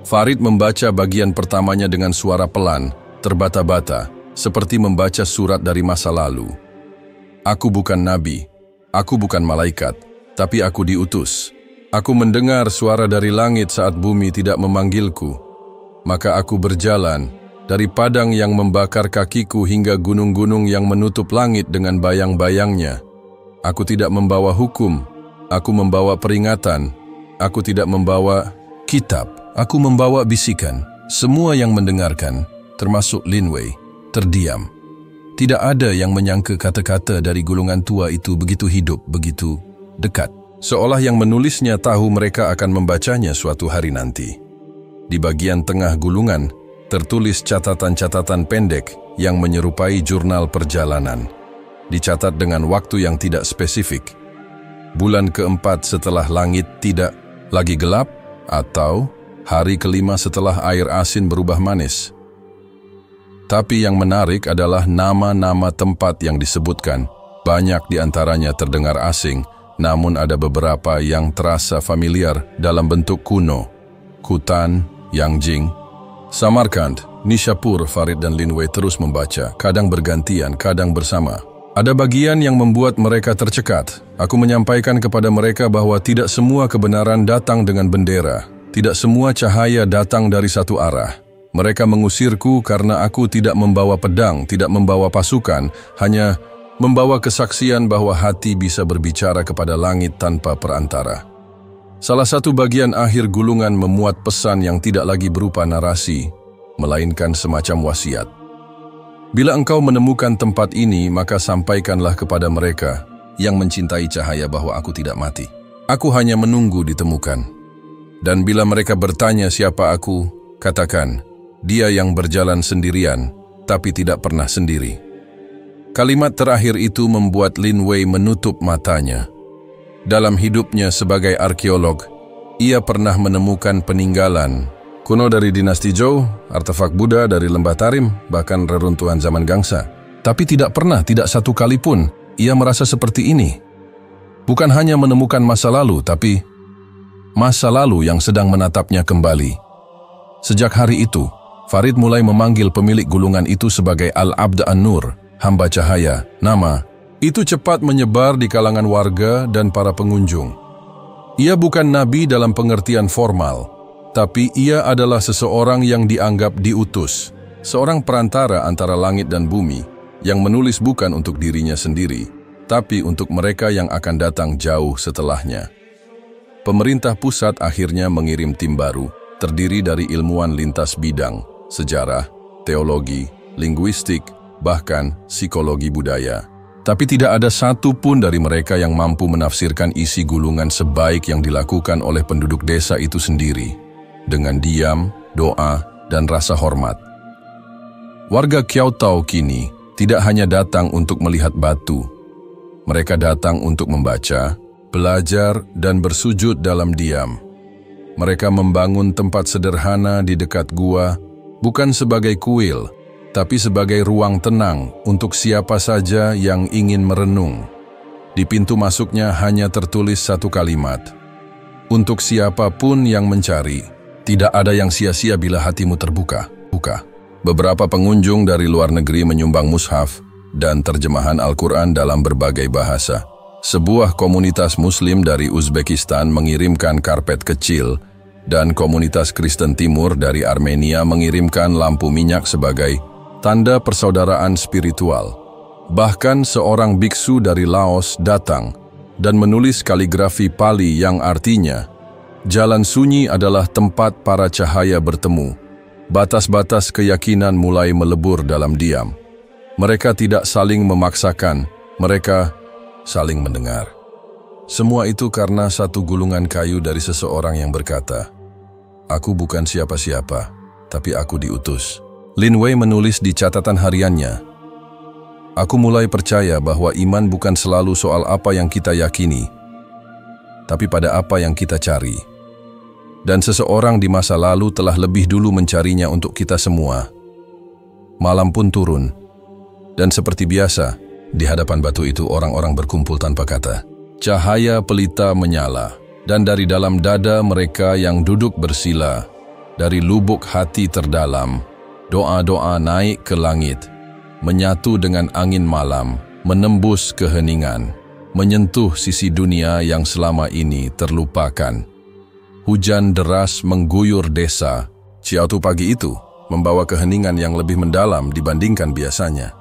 Farid membaca bagian pertamanya dengan suara pelan, terbata-bata, seperti membaca surat dari masa lalu. Aku bukan nabi, aku bukan malaikat, tapi aku diutus. Aku mendengar suara dari langit saat bumi tidak memanggilku. Maka aku berjalan dari padang yang membakar kakiku hingga gunung-gunung yang menutup langit dengan bayang-bayangnya. Aku tidak membawa hukum, aku membawa peringatan. Aku tidak membawa kitab, aku membawa bisikan. Semua yang mendengarkan, termasuk Lin Wei, terdiam. Tidak ada yang menyangka kata-kata dari gulungan tua itu begitu hidup, begitu dekat. Seolah yang menulisnya tahu mereka akan membacanya suatu hari nanti. Di bagian tengah gulungan, tertulis catatan-catatan pendek yang menyerupai jurnal perjalanan. Dicatat dengan waktu yang tidak spesifik. Bulan keempat setelah langit tidak lagi gelap, atau hari kelima setelah air asin berubah manis. Tapi yang menarik adalah nama-nama tempat yang disebutkan. Banyak di antaranya terdengar asing, namun ada beberapa yang terasa familiar dalam bentuk kuno. Kutan, Yangjing, Samarkand, Nishapur. Farid dan Lin Wei terus membaca, kadang bergantian, kadang bersama. Ada bagian yang membuat mereka tercekat. Aku menyampaikan kepada mereka bahwa tidak semua kebenaran datang dengan bendera. Tidak semua cahaya datang dari satu arah. Mereka mengusirku karena aku tidak membawa pedang, tidak membawa pasukan, hanya membawa kesaksian bahwa hati bisa berbicara kepada langit tanpa perantara. Salah satu bagian akhir gulungan memuat pesan yang tidak lagi berupa narasi, melainkan semacam wasiat. Bila engkau menemukan tempat ini, maka sampaikanlah kepada mereka, yang mencintai cahaya bahwa aku tidak mati. Aku hanya menunggu ditemukan. Dan bila mereka bertanya siapa aku, katakan, dia yang berjalan sendirian, tapi tidak pernah sendiri. Kalimat terakhir itu membuat Lin Wei menutup matanya. Dalam hidupnya sebagai arkeolog, ia pernah menemukan peninggalan kuno dari dinasti Zhou, artefak Buddha dari lembah Tarim, bahkan reruntuhan zaman Gangsa. Tapi tidak satu kali pun, ia merasa seperti ini. Bukan hanya menemukan masa lalu, tapi masa lalu yang sedang menatapnya kembali. Sejak hari itu, Farid mulai memanggil pemilik gulungan itu sebagai Al-Abd An-Nur, hamba cahaya. Nama itu cepat menyebar di kalangan warga dan para pengunjung. Ia bukan nabi dalam pengertian formal, tapi ia adalah seseorang yang dianggap diutus, seorang perantara antara langit dan bumi, yang menulis bukan untuk dirinya sendiri, tapi untuk mereka yang akan datang jauh setelahnya. Pemerintah pusat akhirnya mengirim tim baru, terdiri dari ilmuwan lintas bidang, sejarah, teologi, linguistik, bahkan psikologi budaya. Tapi tidak ada satu pun dari mereka yang mampu menafsirkan isi gulungan sebaik yang dilakukan oleh penduduk desa itu sendiri, dengan diam, doa, dan rasa hormat. Warga Qiaotao kini tidak hanya datang untuk melihat batu. Mereka datang untuk membaca, belajar, dan bersujud dalam diam. Mereka membangun tempat sederhana di dekat gua, bukan sebagai kuil, tapi sebagai ruang tenang untuk siapa saja yang ingin merenung. Di pintu masuknya hanya tertulis satu kalimat, untuk siapapun yang mencari, tidak ada yang sia-sia bila hatimu terbuka. Beberapa pengunjung dari luar negeri menyumbang mushaf dan terjemahan Al-Quran dalam berbagai bahasa. Sebuah komunitas Muslim dari Uzbekistan mengirimkan karpet kecil, dan komunitas Kristen Timur dari Armenia mengirimkan lampu minyak sebagai tanda persaudaraan spiritual. Bahkan seorang biksu dari Laos datang dan menulis kaligrafi Pali yang artinya, jalan sunyi adalah tempat para cahaya bertemu. Batas-batas keyakinan mulai melebur dalam diam. Mereka tidak saling memaksakan, mereka saling mendengar. Semua itu karena satu gulungan kayu dari seseorang yang berkata, "Aku bukan siapa-siapa, tapi aku diutus." Lin Wei menulis di catatan hariannya, "Aku mulai percaya bahwa iman bukan selalu soal apa yang kita yakini, tapi pada apa yang kita cari. Dan seseorang di masa lalu telah lebih dulu mencarinya untuk kita semua." Malam pun turun, dan seperti biasa, di hadapan batu itu orang-orang berkumpul tanpa kata. Cahaya pelita menyala, dan dari dalam dada mereka yang duduk bersila, dari lubuk hati terdalam, doa-doa naik ke langit, menyatu dengan angin malam, menembus keheningan, menyentuh sisi dunia yang selama ini terlupakan. Hujan deras mengguyur desa Qiaotao pagi itu, membawa keheningan yang lebih mendalam dibandingkan biasanya.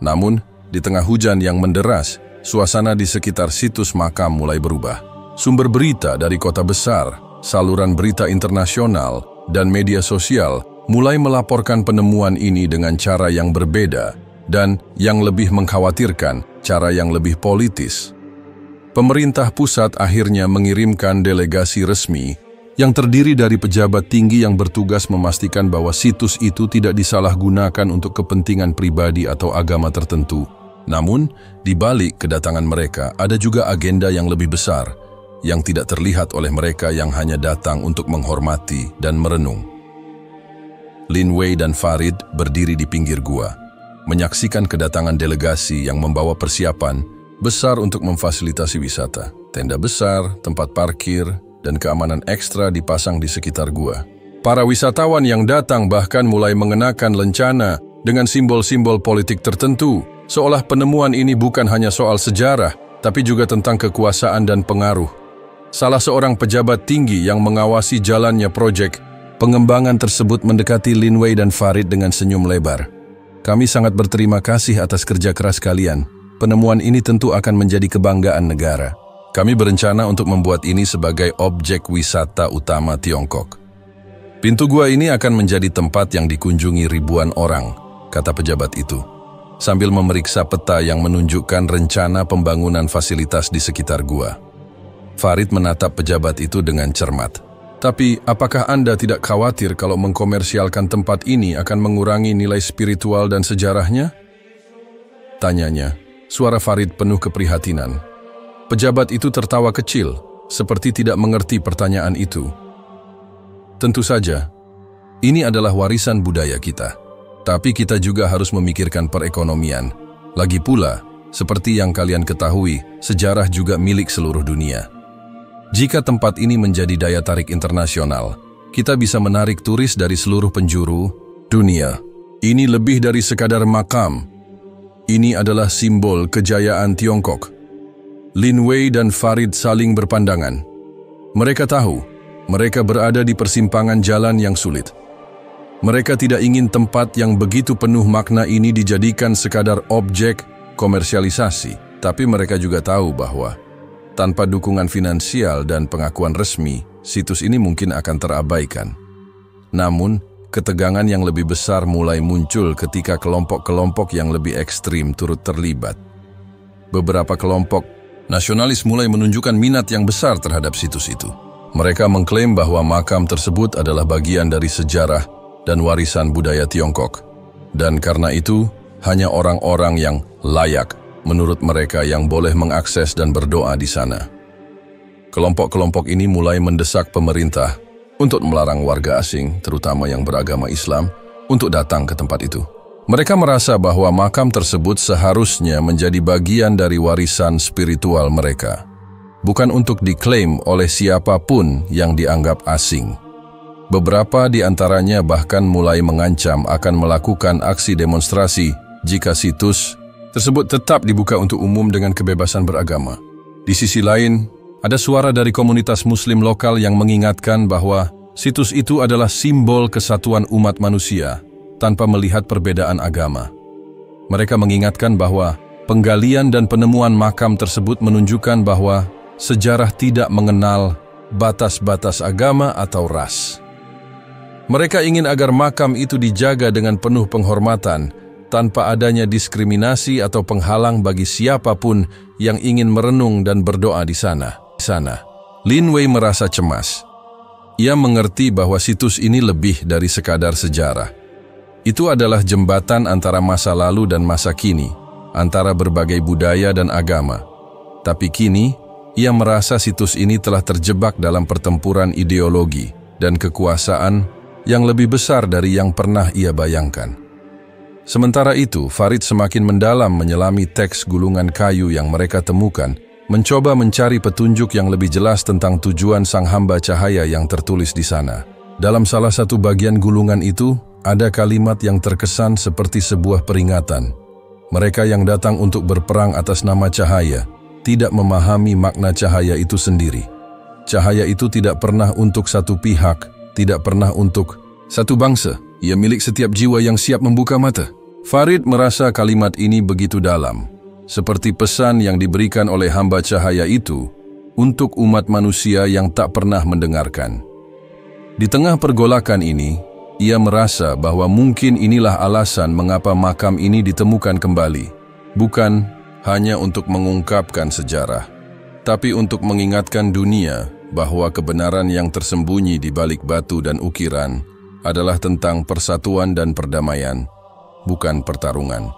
Namun, di tengah hujan yang menderas, suasana di sekitar situs makam mulai berubah. Sumber berita dari kota besar, saluran berita internasional, dan media sosial mulai melaporkan penemuan ini dengan cara yang berbeda dan yang lebih mengkhawatirkan, cara yang lebih politis. Pemerintah pusat akhirnya mengirimkan delegasi resmi yang terdiri dari pejabat tinggi yang bertugas memastikan bahwa situs itu tidak disalahgunakan untuk kepentingan pribadi atau agama tertentu. Namun, di balik kedatangan mereka ada juga agenda yang lebih besar, yang tidak terlihat oleh mereka yang hanya datang untuk menghormati dan merenung. Lin Wei dan Farid berdiri di pinggir gua, menyaksikan kedatangan delegasi yang membawa persiapan besar untuk memfasilitasi wisata. Tenda besar, tempat parkir, dan keamanan ekstra dipasang di sekitar gua. Para wisatawan yang datang bahkan mulai mengenakan lencana dengan simbol-simbol politik tertentu, seolah penemuan ini bukan hanya soal sejarah, tapi juga tentang kekuasaan dan pengaruh. Salah seorang pejabat tinggi yang mengawasi jalannya proyek pengembangan tersebut mendekati Lin Wei dan Farid dengan senyum lebar. "Kami sangat berterima kasih atas kerja keras kalian. Penemuan ini tentu akan menjadi kebanggaan negara. Kami berencana untuk membuat ini sebagai objek wisata utama Tiongkok. Pintu gua ini akan menjadi tempat yang dikunjungi ribuan orang," kata pejabat itu. sambil memeriksa peta yang menunjukkan rencana pembangunan fasilitas di sekitar gua. Farid menatap pejabat itu dengan cermat. Tapi, apakah Anda tidak khawatir kalau mengkomersialkan tempat ini akan mengurangi nilai spiritual dan sejarahnya? Tanyanya. Suara Farid penuh keprihatinan. Pejabat itu tertawa kecil, seperti tidak mengerti pertanyaan itu. Tentu saja, ini adalah warisan budaya kita. Tapi kita juga harus memikirkan perekonomian. Lagi pula, seperti yang kalian ketahui, sejarah juga milik seluruh dunia. Jika tempat ini menjadi daya tarik internasional, kita bisa menarik turis dari seluruh penjuru dunia. Ini lebih dari sekadar makam. Ini adalah simbol kejayaan Tiongkok. Lin Wei dan Farid saling berpandangan. Mereka tahu, mereka berada di persimpangan jalan yang sulit. Mereka tidak ingin tempat yang begitu penuh makna ini dijadikan sekadar objek komersialisasi, tapi mereka juga tahu bahwa tanpa dukungan finansial dan pengakuan resmi, situs ini mungkin akan terabaikan. Namun, ketegangan yang lebih besar mulai muncul ketika kelompok-kelompok yang lebih ekstrim turut terlibat. Beberapa kelompok nasionalis mulai menunjukkan minat yang besar terhadap situs itu. Mereka mengklaim bahwa makam tersebut adalah bagian dari sejarah dan warisan budaya Tiongkok. Dan karena itu, hanya orang-orang yang layak menurut mereka yang boleh mengakses dan berdoa di sana. Kelompok-kelompok ini mulai mendesak pemerintah untuk melarang warga asing, terutama yang beragama Islam, untuk datang ke tempat itu. Mereka merasa bahwa makam tersebut seharusnya menjadi bagian dari warisan spiritual mereka, bukan untuk diklaim oleh siapapun yang dianggap asing. Beberapa di antaranya bahkan mulai mengancam akan melakukan aksi demonstrasi jika situs tersebut tetap dibuka untuk umum dengan kebebasan beragama. Di sisi lain, ada suara dari komunitas Muslim lokal yang mengingatkan bahwa situs itu adalah simbol kesatuan umat manusia tanpa melihat perbedaan agama. Mereka mengingatkan bahwa penggalian dan penemuan makam tersebut menunjukkan bahwa sejarah tidak mengenal batas-batas agama atau ras. Mereka ingin agar makam itu dijaga dengan penuh penghormatan, tanpa adanya diskriminasi atau penghalang bagi siapapun yang ingin merenung dan berdoa di sana. Lin Wei merasa cemas. Ia mengerti bahwa situs ini lebih dari sekadar sejarah. Itu adalah jembatan antara masa lalu dan masa kini, antara berbagai budaya dan agama. Tapi kini, ia merasa situs ini telah terjebak dalam pertempuran ideologi dan kekuasaan yang lebih besar dari yang pernah ia bayangkan. Sementara itu, Farid semakin mendalam menyelami teks gulungan kayu yang mereka temukan, mencoba mencari petunjuk yang lebih jelas tentang tujuan sang hamba cahaya yang tertulis di sana. Dalam salah satu bagian gulungan itu, ada kalimat yang terkesan seperti sebuah peringatan. Mereka yang datang untuk berperang atas nama cahaya, tidak memahami makna cahaya itu sendiri. Cahaya itu tidak pernah untuk satu pihak, tidak pernah untuk satu bangsa. Ia milik setiap jiwa yang siap membuka mata. Farid merasa kalimat ini begitu dalam, seperti pesan yang diberikan oleh hamba cahaya itu untuk umat manusia yang tak pernah mendengarkan. Di tengah pergolakan ini, ia merasa bahwa mungkin inilah alasan mengapa makam ini ditemukan kembali, bukan hanya untuk mengungkapkan sejarah, tapi untuk mengingatkan dunia bahwa kebenaran yang tersembunyi di balik batu dan ukiran adalah tentang persatuan dan perdamaian, bukan pertarungan.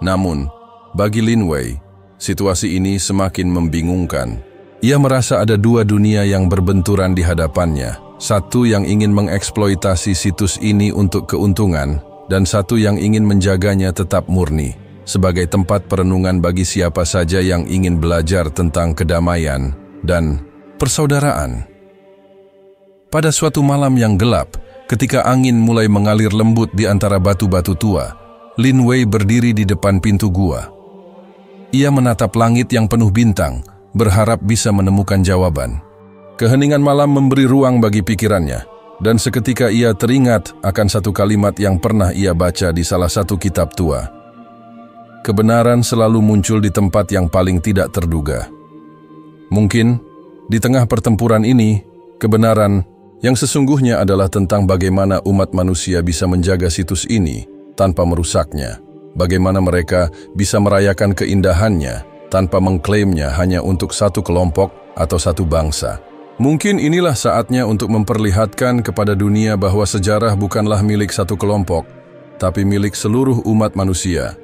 Namun, bagi Lin Wei, situasi ini semakin membingungkan. Ia merasa ada dua dunia yang berbenturan di hadapannya. Satu yang ingin mengeksploitasi situs ini untuk keuntungan, dan satu yang ingin menjaganya tetap murni, sebagai tempat perenungan bagi siapa saja yang ingin belajar tentang kedamaian dan persaudaraan. Pada suatu malam yang gelap, ketika angin mulai mengalir lembut di antara batu-batu tua, Lin Wei berdiri di depan pintu gua. Ia menatap langit yang penuh bintang, berharap bisa menemukan jawaban. Keheningan malam memberi ruang bagi pikirannya, dan seketika ia teringat akan satu kalimat yang pernah ia baca di salah satu kitab tua. Kebenaran selalu muncul di tempat yang paling tidak terduga. Mungkin, di tengah pertempuran ini, kebenaran yang sesungguhnya adalah tentang bagaimana umat manusia bisa menjaga situs ini tanpa merusaknya. Bagaimana mereka bisa merayakan keindahannya tanpa mengklaimnya hanya untuk satu kelompok atau satu bangsa. Mungkin inilah saatnya untuk memperlihatkan kepada dunia bahwa sejarah bukanlah milik satu kelompok, tapi milik seluruh umat manusia.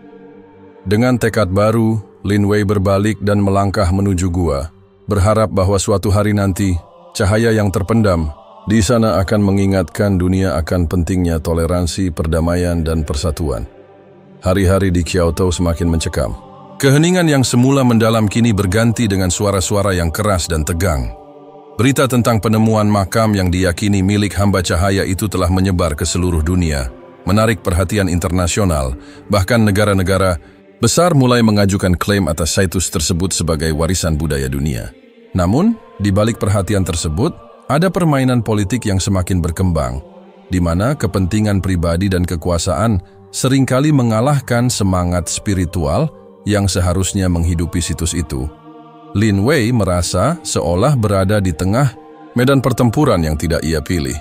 Dengan tekad baru, Lin Wei berbalik dan melangkah menuju gua, berharap bahwa suatu hari nanti, cahaya yang terpendam di sana akan mengingatkan dunia akan pentingnya toleransi, perdamaian, dan persatuan. Hari-hari di Kyoto semakin mencekam. Keheningan yang semula mendalam kini berganti dengan suara-suara yang keras dan tegang. Berita tentang penemuan makam yang diyakini milik hamba cahaya itu telah menyebar ke seluruh dunia, menarik perhatian internasional, bahkan negara-negara besar mulai mengajukan klaim atas situs tersebut sebagai warisan budaya dunia. Namun, di balik perhatian tersebut, ada permainan politik yang semakin berkembang, di mana kepentingan pribadi dan kekuasaan seringkali mengalahkan semangat spiritual yang seharusnya menghidupi situs itu. Lin Wei merasa seolah berada di tengah medan pertempuran yang tidak ia pilih.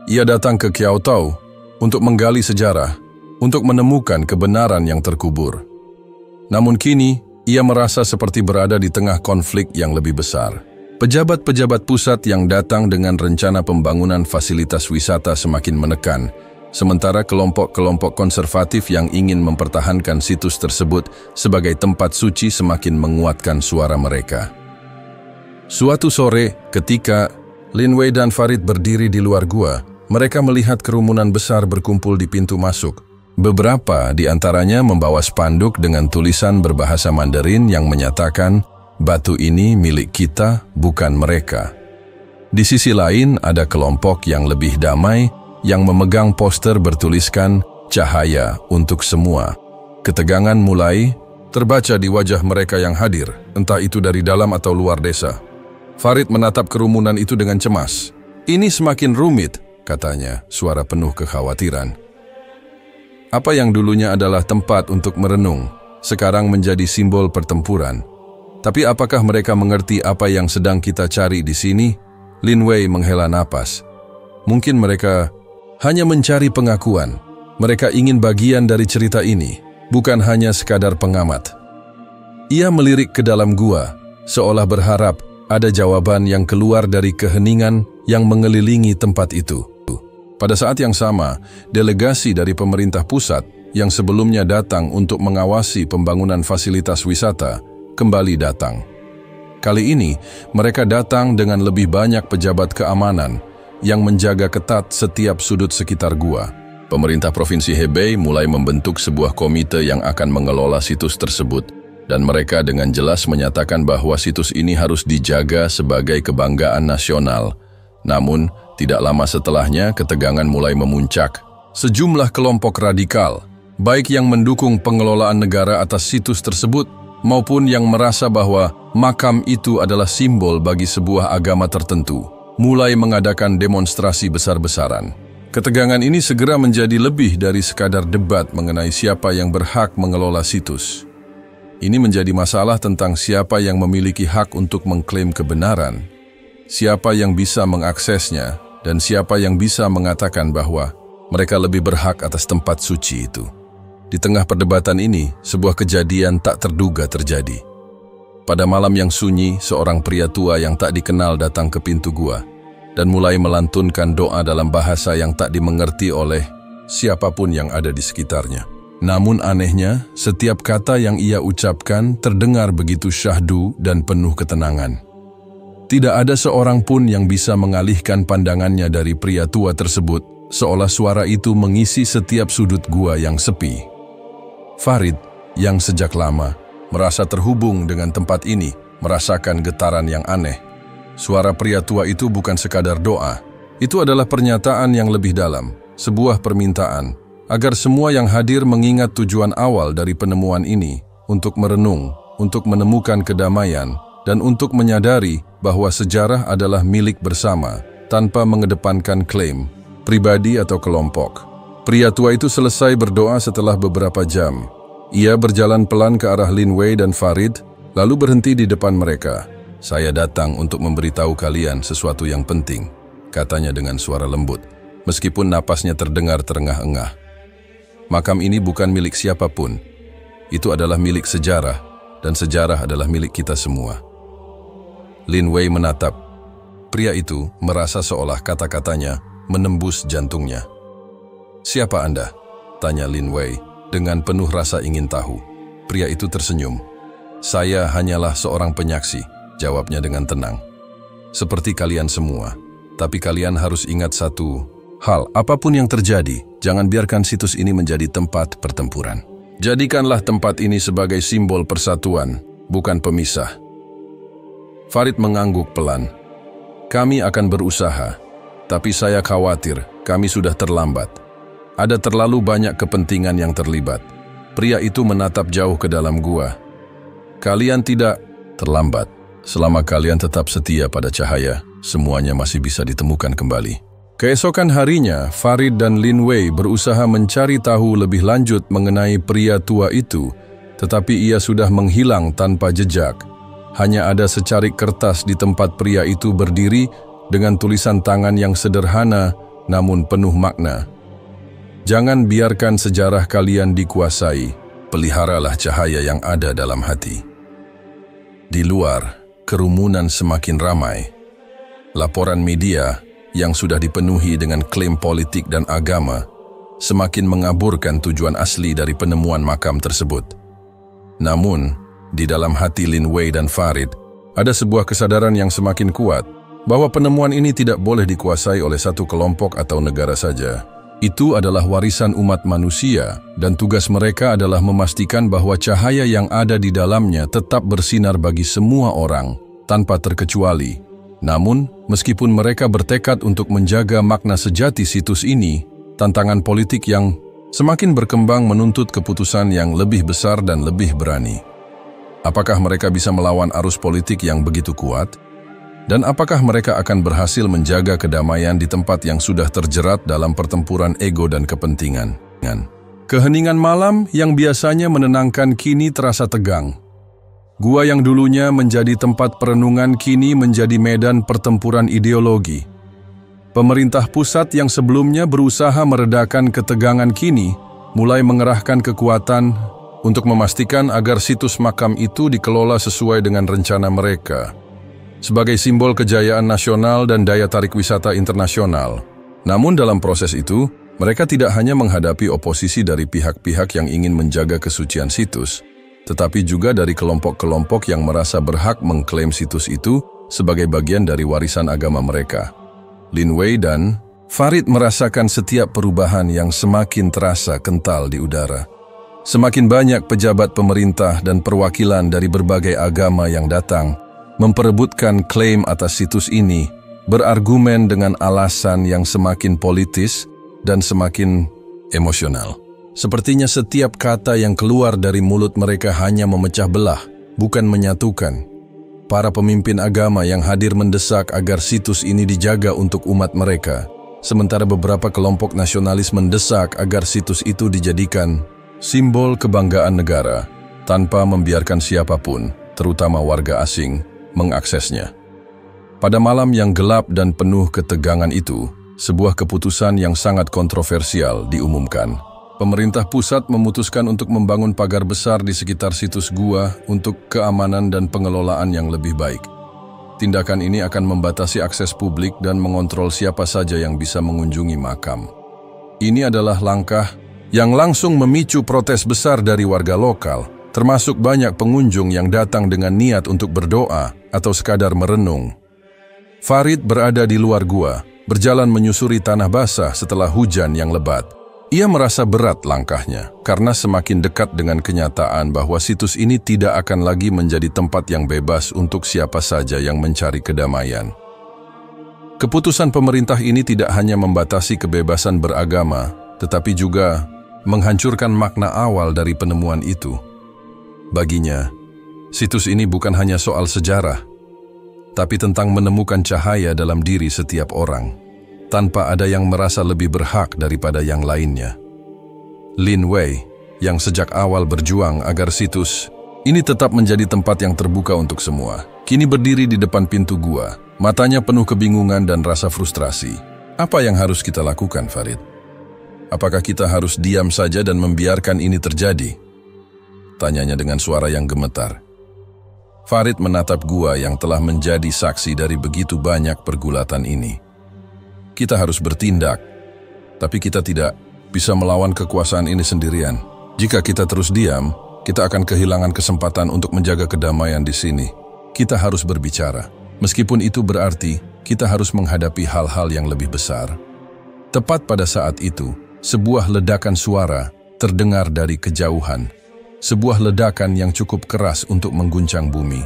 Ia datang ke Kyoto untuk menggali sejarah, untuk menemukan kebenaran yang terkubur. Namun kini, ia merasa seperti berada di tengah konflik yang lebih besar. Pejabat-pejabat pusat yang datang dengan rencana pembangunan fasilitas wisata semakin menekan, sementara kelompok-kelompok konservatif yang ingin mempertahankan situs tersebut sebagai tempat suci semakin menguatkan suara mereka. Suatu sore, ketika Lin Wei dan Farid berdiri di luar gua, mereka melihat kerumunan besar berkumpul di pintu masuk. Beberapa di antaranya membawa spanduk dengan tulisan berbahasa Mandarin yang menyatakan, "Batu ini milik kita, bukan mereka." Di sisi lain, ada kelompok yang lebih damai yang memegang poster bertuliskan "Cahaya untuk semua". Ketegangan mulai terbaca di wajah mereka yang hadir, entah itu dari dalam atau luar desa. Farid menatap kerumunan itu dengan cemas. "Ini semakin rumit," katanya, suara penuh kekhawatiran. Apa yang dulunya adalah tempat untuk merenung, sekarang menjadi simbol pertempuran. Tapi apakah mereka mengerti apa yang sedang kita cari di sini? Lin Wei menghela napas. Mungkin mereka hanya mencari pengakuan. Mereka ingin bagian dari cerita ini, bukan hanya sekadar pengamat. Ia melirik ke dalam gua, seolah berharap ada jawaban yang keluar dari keheningan yang mengelilingi tempat itu. Pada saat yang sama, delegasi dari pemerintah pusat yang sebelumnya datang untuk mengawasi pembangunan fasilitas wisata kembali datang. Kali ini, mereka datang dengan lebih banyak pejabat keamanan yang menjaga ketat setiap sudut sekitar gua. Pemerintah Provinsi Hebei mulai membentuk sebuah komite yang akan mengelola situs tersebut, dan mereka dengan jelas menyatakan bahwa situs ini harus dijaga sebagai kebanggaan nasional. Namun, tidak lama setelahnya ketegangan mulai memuncak. Sejumlah kelompok radikal, baik yang mendukung pengelolaan negara atas situs tersebut, maupun yang merasa bahwa makam itu adalah simbol bagi sebuah agama tertentu, mulai mengadakan demonstrasi besar-besaran. Ketegangan ini segera menjadi lebih dari sekadar debat mengenai siapa yang berhak mengelola situs. Ini menjadi masalah tentang siapa yang memiliki hak untuk mengklaim kebenaran, siapa yang bisa mengaksesnya, dan siapa yang bisa mengatakan bahwa mereka lebih berhak atas tempat suci itu. Di tengah perdebatan ini, sebuah kejadian tak terduga terjadi. Pada malam yang sunyi, seorang pria tua yang tak dikenal datang ke pintu gua dan mulai melantunkan doa dalam bahasa yang tak dimengerti oleh siapapun yang ada di sekitarnya. Namun anehnya, setiap kata yang ia ucapkan terdengar begitu syahdu dan penuh ketenangan. Tidak ada seorang pun yang bisa mengalihkan pandangannya dari pria tua tersebut, seolah suara itu mengisi setiap sudut gua yang sepi. Farid, yang sejak lama merasa terhubung dengan tempat ini, merasakan getaran yang aneh. Suara pria tua itu bukan sekadar doa, itu adalah pernyataan yang lebih dalam, sebuah permintaan, agar semua yang hadir mengingat tujuan awal dari penemuan ini, untuk merenung, untuk menemukan kedamaian, dan untuk menyadari bahwa sejarah adalah milik bersama, tanpa mengedepankan klaim, pribadi atau kelompok. Pria tua itu selesai berdoa setelah beberapa jam. Ia berjalan pelan ke arah Lin Wei dan Farid, lalu berhenti di depan mereka. "Saya datang untuk memberitahu kalian sesuatu yang penting," katanya dengan suara lembut, meskipun napasnya terdengar terengah-engah. Makam ini bukan milik siapapun. Itu adalah milik sejarah, dan sejarah adalah milik kita semua. Lin Wei menatap. Pria itu merasa seolah kata-katanya menembus jantungnya. "Siapa Anda?" tanya Lin Wei dengan penuh rasa ingin tahu. Pria itu tersenyum. "Saya hanyalah seorang penyaksi," jawabnya dengan tenang. "Seperti kalian semua. Tapi kalian harus ingat satu hal, apapun yang terjadi, jangan biarkan situs ini menjadi tempat pertempuran. Jadikanlah tempat ini sebagai simbol persatuan, bukan pemisah." Farid mengangguk pelan. "Kami akan berusaha, tapi saya khawatir kami sudah terlambat. Ada terlalu banyak kepentingan yang terlibat." Pria itu menatap jauh ke dalam gua. "Kalian tidak terlambat. Selama kalian tetap setia pada cahaya, semuanya masih bisa ditemukan kembali." Keesokan harinya, Farid dan Lin Wei berusaha mencari tahu lebih lanjut mengenai pria tua itu, tetapi ia sudah menghilang tanpa jejak. Hanya ada secarik kertas di tempat pria itu berdiri dengan tulisan tangan yang sederhana namun penuh makna. "Jangan biarkan sejarah kalian dikuasai, peliharalah cahaya yang ada dalam hati." Di luar, kerumunan semakin ramai. Laporan media yang sudah dipenuhi dengan klaim politik dan agama semakin mengaburkan tujuan asli dari penemuan makam tersebut. Namun, di dalam hati Lin Wei dan Farid, ada sebuah kesadaran yang semakin kuat bahwa penemuan ini tidak boleh dikuasai oleh satu kelompok atau negara saja. Itu adalah warisan umat manusia, dan tugas mereka adalah memastikan bahwa cahaya yang ada di dalamnya tetap bersinar bagi semua orang, tanpa terkecuali. Namun, meskipun mereka bertekad untuk menjaga makna sejati situs ini, tantangan politik yang semakin berkembang menuntut keputusan yang lebih besar dan lebih berani. Apakah mereka bisa melawan arus politik yang begitu kuat? Dan apakah mereka akan berhasil menjaga kedamaian di tempat yang sudah terjerat dalam pertempuran ego dan kepentingan? Keheningan malam yang biasanya menenangkan kini terasa tegang. Gua yang dulunya menjadi tempat perenungan kini menjadi medan pertempuran ideologi. Pemerintah pusat yang sebelumnya berusaha meredakan ketegangan kini mulai mengerahkan kekuatan untuk memastikan agar situs makam itu dikelola sesuai dengan rencana mereka. Sebagai simbol kejayaan nasional dan daya tarik wisata internasional. Namun dalam proses itu, mereka tidak hanya menghadapi oposisi dari pihak-pihak yang ingin menjaga kesucian situs, tetapi juga dari kelompok-kelompok yang merasa berhak mengklaim situs itu sebagai bagian dari warisan agama mereka. Lin Wei dan Farid merasakan setiap perubahan yang semakin terasa kental di udara. Semakin banyak pejabat pemerintah dan perwakilan dari berbagai agama yang datang memperebutkan klaim atas situs ini, berargumen dengan alasan yang semakin politis dan semakin emosional. Sepertinya setiap kata yang keluar dari mulut mereka hanya memecah belah, bukan menyatukan. Para pemimpin agama yang hadir mendesak agar situs ini dijaga untuk umat mereka, sementara beberapa kelompok nasionalis mendesak agar situs itu dijadikan simbol kebanggaan negara, tanpa membiarkan siapapun, terutama warga asing, mengaksesnya. Pada malam yang gelap dan penuh ketegangan itu, sebuah keputusan yang sangat kontroversial diumumkan. Pemerintah pusat memutuskan untuk membangun pagar besar di sekitar situs gua untuk keamanan dan pengelolaan yang lebih baik. Tindakan ini akan membatasi akses publik dan mengontrol siapa saja yang bisa mengunjungi makam. Ini adalah langkah yang langsung memicu protes besar dari warga lokal, termasuk banyak pengunjung yang datang dengan niat untuk berdoa atau sekadar merenung. Farid berada di luar gua, berjalan menyusuri tanah basah setelah hujan yang lebat. Ia merasa berat langkahnya, karena semakin dekat dengan kenyataan bahwa situs ini tidak akan lagi menjadi tempat yang bebas untuk siapa saja yang mencari kedamaian. Keputusan pemerintah ini tidak hanya membatasi kebebasan beragama, tetapi juga menghancurkan makna awal dari penemuan itu. Baginya, situs ini bukan hanya soal sejarah, tapi tentang menemukan cahaya dalam diri setiap orang, tanpa ada yang merasa lebih berhak daripada yang lainnya. Lin Wei, yang sejak awal berjuang agar situs ini tetap menjadi tempat yang terbuka untuk semua, kini berdiri di depan pintu gua, matanya penuh kebingungan dan rasa frustrasi. Apa yang harus kita lakukan, Farid? apakah kita harus diam saja dan membiarkan ini terjadi? Tanyanya dengan suara yang gemetar. Farid menatap gua yang telah menjadi saksi dari begitu banyak pergulatan ini. Kita harus bertindak, tapi kita tidak bisa melawan kekuasaan ini sendirian. Jika kita terus diam, kita akan kehilangan kesempatan untuk menjaga kedamaian di sini. Kita harus berbicara, meskipun itu berarti kita harus menghadapi hal-hal yang lebih besar. Tepat pada saat itu, sebuah ledakan suara terdengar dari kejauhan. Sebuah ledakan yang cukup keras untuk mengguncang bumi.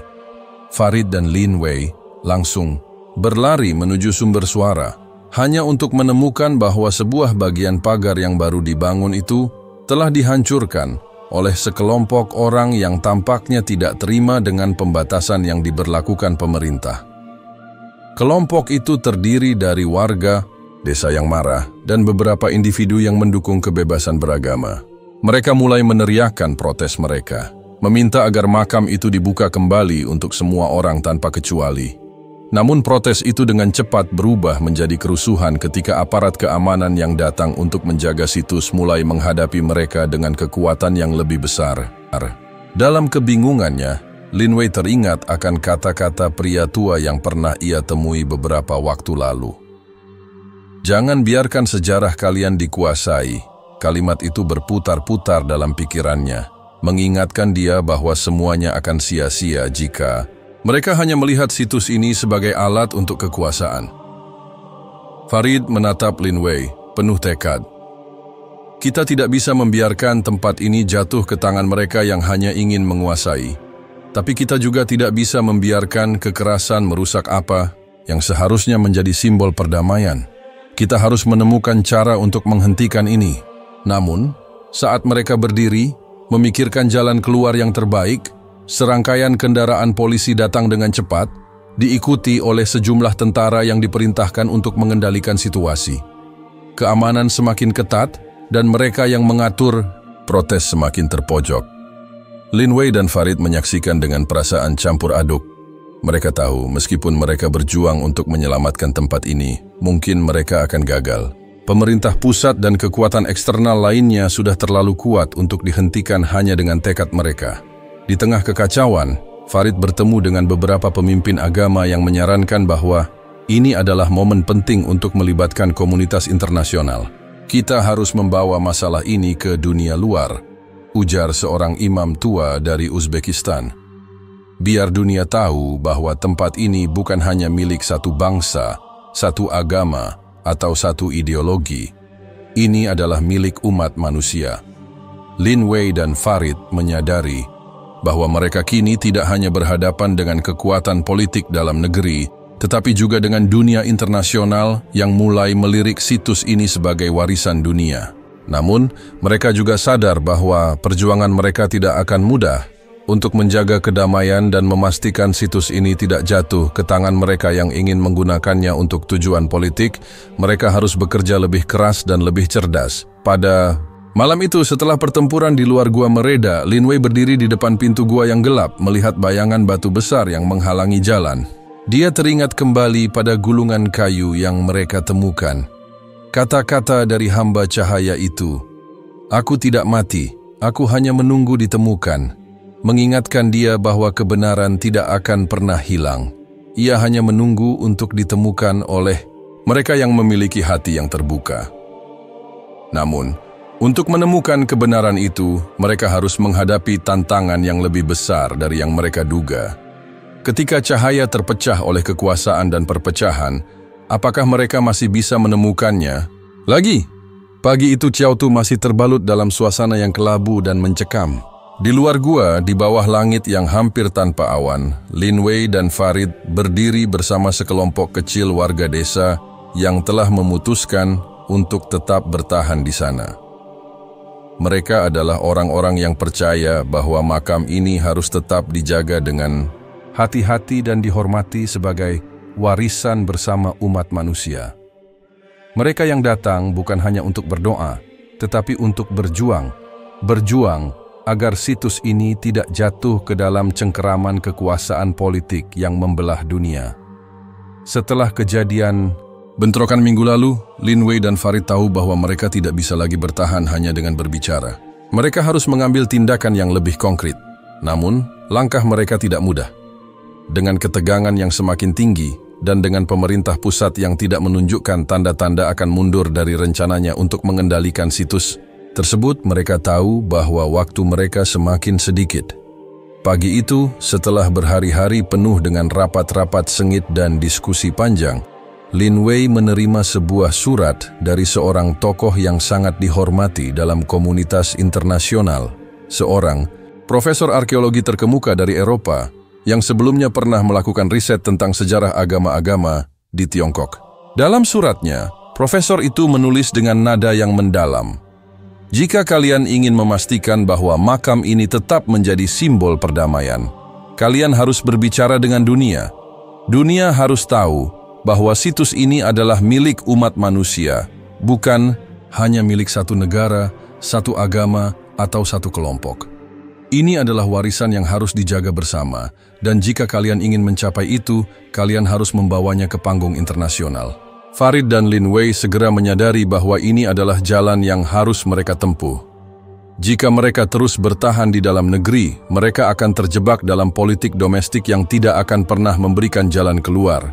Farid dan Lin Wei langsung berlari menuju sumber suara, hanya untuk menemukan bahwa sebuah bagian pagar yang baru dibangun itu telah dihancurkan oleh sekelompok orang yang tampaknya tidak terima dengan pembatasan yang diberlakukan pemerintah. Kelompok itu terdiri dari warga desa yang marah dan beberapa individu yang mendukung kebebasan beragama. Mereka mulai meneriakkan protes mereka, meminta agar makam itu dibuka kembali untuk semua orang tanpa kecuali. Namun protes itu dengan cepat berubah menjadi kerusuhan ketika aparat keamanan yang datang untuk menjaga situs mulai menghadapi mereka dengan kekuatan yang lebih besar. Dalam kebingungannya, Lin Wei teringat akan kata-kata pria tua yang pernah ia temui beberapa waktu lalu. Jangan biarkan sejarah kalian dikuasai. Kalimat itu berputar-putar dalam pikirannya, mengingatkan dia bahwa semuanya akan sia-sia jika mereka hanya melihat situs ini sebagai alat untuk kekuasaan. Farid menatap Lin Wei, penuh tekad. Kita tidak bisa membiarkan tempat ini jatuh ke tangan mereka yang hanya ingin menguasai. Tapi kita juga tidak bisa membiarkan kekerasan merusak apa yang seharusnya menjadi simbol perdamaian. Kita harus menemukan cara untuk menghentikan ini. Namun, saat mereka berdiri, memikirkan jalan keluar yang terbaik, serangkaian kendaraan polisi datang dengan cepat, diikuti oleh sejumlah tentara yang diperintahkan untuk mengendalikan situasi. Keamanan semakin ketat, dan mereka yang mengatur protes semakin terpojok. Lin Wei dan Farid menyaksikan dengan perasaan campur aduk. Mereka tahu, meskipun mereka berjuang untuk menyelamatkan tempat ini, mungkin mereka akan gagal. Pemerintah pusat dan kekuatan eksternal lainnya sudah terlalu kuat untuk dihentikan hanya dengan tekad mereka. Di tengah kekacauan, Farid bertemu dengan beberapa pemimpin agama yang menyarankan bahwa ini adalah momen penting untuk melibatkan komunitas internasional. Kita harus membawa masalah ini ke dunia luar, ujar seorang imam tua dari Uzbekistan. Biar dunia tahu bahwa tempat ini bukan hanya milik satu bangsa, satu agama, atau satu ideologi. Ini adalah milik umat manusia. Lin Wei dan Farid menyadari bahwa mereka kini tidak hanya berhadapan dengan kekuatan politik dalam negeri, tetapi juga dengan dunia internasional yang mulai melirik situs ini sebagai warisan dunia. Namun, mereka juga sadar bahwa perjuangan mereka tidak akan mudah. Untuk menjaga kedamaian dan memastikan situs ini tidak jatuh ke tangan mereka yang ingin menggunakannya untuk tujuan politik, mereka harus bekerja lebih keras dan lebih cerdas. Pada malam itu, setelah pertempuran di luar gua mereda, Lin Wei berdiri di depan pintu gua yang gelap, melihat bayangan batu besar yang menghalangi jalan. Dia teringat kembali pada gulungan kayu yang mereka temukan. Kata-kata dari hamba cahaya itu, "Aku tidak mati, aku hanya menunggu ditemukan." Mengingatkan dia bahwa kebenaran tidak akan pernah hilang. Ia hanya menunggu untuk ditemukan oleh mereka yang memiliki hati yang terbuka. Namun, untuk menemukan kebenaran itu, mereka harus menghadapi tantangan yang lebih besar dari yang mereka duga. Ketika cahaya terpecah oleh kekuasaan dan perpecahan, apakah mereka masih bisa menemukannya? Pagi itu Chiao Tu masih terbalut dalam suasana yang kelabu dan mencekam. Di luar gua, di bawah langit yang hampir tanpa awan, Lin Wei dan Farid berdiri bersama sekelompok kecil warga desa yang telah memutuskan untuk tetap bertahan di sana. Mereka adalah orang-orang yang percaya bahwa makam ini harus tetap dijaga dengan hati-hati dan dihormati sebagai warisan bersama umat manusia. Mereka yang datang bukan hanya untuk berdoa, tetapi untuk berjuang agar situs ini tidak jatuh ke dalam cengkeraman kekuasaan politik yang membelah dunia. Setelah kejadian Bentrokan minggu lalu, Lin Wei dan Farid tahu bahwa mereka tidak bisa lagi bertahan hanya dengan berbicara. Mereka harus mengambil tindakan yang lebih konkret. Namun, langkah mereka tidak mudah. Dengan ketegangan yang semakin tinggi dan dengan pemerintah pusat yang tidak menunjukkan tanda-tanda akan mundur dari rencananya untuk mengendalikan situs tersebut, mereka tahu bahwa waktu mereka semakin sedikit. Pagi itu, setelah berhari-hari penuh dengan rapat-rapat sengit dan diskusi panjang, Lin Wei menerima sebuah surat dari seorang tokoh yang sangat dihormati dalam komunitas internasional, seorang profesor arkeologi terkemuka dari Eropa yang sebelumnya pernah melakukan riset tentang sejarah agama-agama di Tiongkok. Dalam suratnya, profesor itu menulis dengan nada yang mendalam, "Jika kalian ingin memastikan bahwa makam ini tetap menjadi simbol perdamaian, kalian harus berbicara dengan dunia. Dunia harus tahu bahwa situs ini adalah milik umat manusia, bukan hanya milik satu negara, satu agama, atau satu kelompok. Ini adalah warisan yang harus dijaga bersama, dan jika kalian ingin mencapai itu, kalian harus membawanya ke panggung internasional." Farid dan Lin Wei segera menyadari bahwa ini adalah jalan yang harus mereka tempuh. Jika mereka terus bertahan di dalam negeri, mereka akan terjebak dalam politik domestik yang tidak akan pernah memberikan jalan keluar.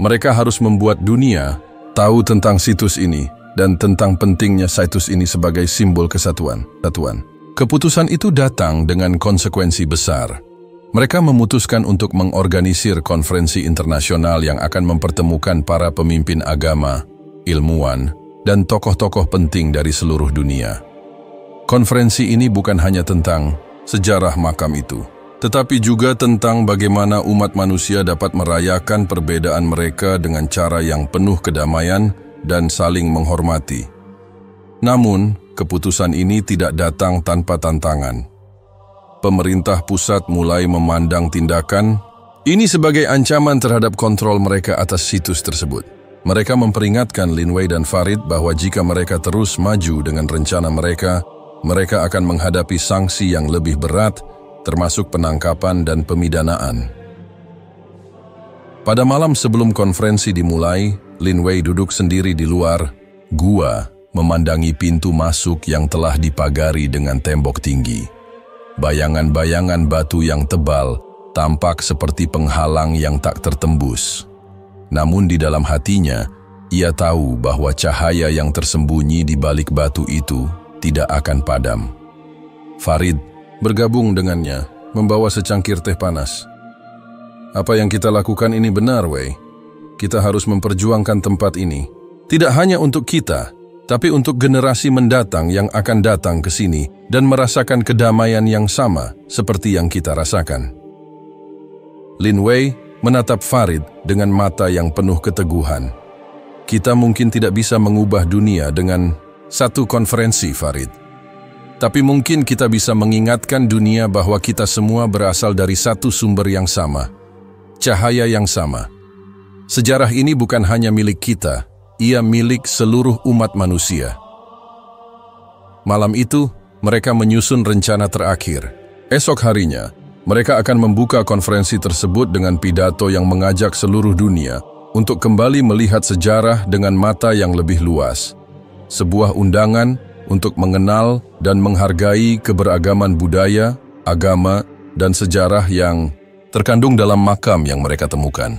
Mereka harus membuat dunia tahu tentang situs ini dan tentang pentingnya situs ini sebagai simbol kesatuan. Keputusan itu datang dengan konsekuensi besar. Mereka memutuskan untuk mengorganisir konferensi internasional yang akan mempertemukan para pemimpin agama, ilmuwan, dan tokoh-tokoh penting dari seluruh dunia. Konferensi ini bukan hanya tentang sejarah makam itu, tetapi juga tentang bagaimana umat manusia dapat merayakan perbedaan mereka dengan cara yang penuh kedamaian dan saling menghormati. Namun, keputusan ini tidak datang tanpa tantangan. Pemerintah pusat mulai memandang tindakan ini sebagai ancaman terhadap kontrol mereka atas situs tersebut. Mereka memperingatkan Lin Wei dan Farid bahwa jika mereka terus maju dengan rencana mereka, mereka akan menghadapi sanksi yang lebih berat, termasuk penangkapan dan pemidanaan. Pada malam sebelum konferensi dimulai, Lin Wei duduk sendiri di luar gua, memandangi pintu masuk yang telah dipagari dengan tembok tinggi. Bayangan-bayangan batu yang tebal tampak seperti penghalang yang tak tertembus. Namun di dalam hatinya, ia tahu bahwa cahaya yang tersembunyi di balik batu itu tidak akan padam. Farid bergabung dengannya, membawa secangkir teh panas. "Apa yang kita lakukan ini benar, Wei. Kita harus memperjuangkan tempat ini. Tidak hanya untuk kita, tapi untuk generasi mendatang yang akan datang ke sini dan merasakan kedamaian yang sama seperti yang kita rasakan." Lin Wei menatap Farid dengan mata yang penuh keteguhan. "Kita mungkin tidak bisa mengubah dunia dengan satu konferensi, Farid. Tapi mungkin kita bisa mengingatkan dunia bahwa kita semua berasal dari satu sumber yang sama, cahaya yang sama. Sejarah ini bukan hanya milik kita, ia milik seluruh umat manusia." Malam itu, mereka menyusun rencana terakhir. Esok harinya, mereka akan membuka konferensi tersebut dengan pidato yang mengajak seluruh dunia untuk kembali melihat sejarah dengan mata yang lebih luas. Sebuah undangan untuk mengenal dan menghargai keberagaman budaya, agama, dan sejarah yang terkandung dalam makam yang mereka temukan.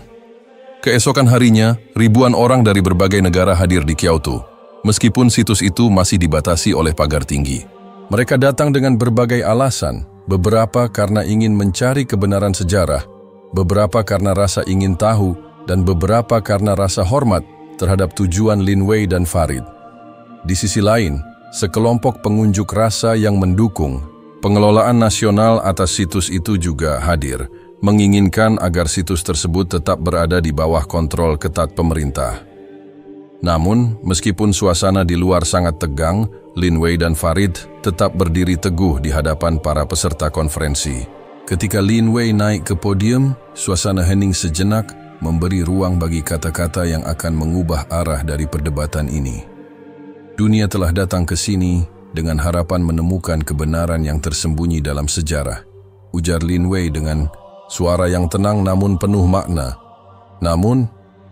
Keesokan harinya, ribuan orang dari berbagai negara hadir di Kyoto, meskipun situs itu masih dibatasi oleh pagar tinggi. Mereka datang dengan berbagai alasan, beberapa karena ingin mencari kebenaran sejarah, beberapa karena rasa ingin tahu, dan beberapa karena rasa hormat terhadap tujuan Lin Wei dan Farid. Di sisi lain, sekelompok pengunjuk rasa yang mendukung pengelolaan nasional atas situs itu juga hadir, menginginkan agar situs tersebut tetap berada di bawah kontrol ketat pemerintah. Namun, meskipun suasana di luar sangat tegang, Lin Wei dan Farid tetap berdiri teguh di hadapan para peserta konferensi. Ketika Lin Wei naik ke podium, suasana hening sejenak, memberi ruang bagi kata-kata yang akan mengubah arah dari perdebatan ini. "Dunia telah datang ke sini dengan harapan menemukan kebenaran yang tersembunyi dalam sejarah," ujar Lin Wei dengan suara yang tenang namun penuh makna. "Namun,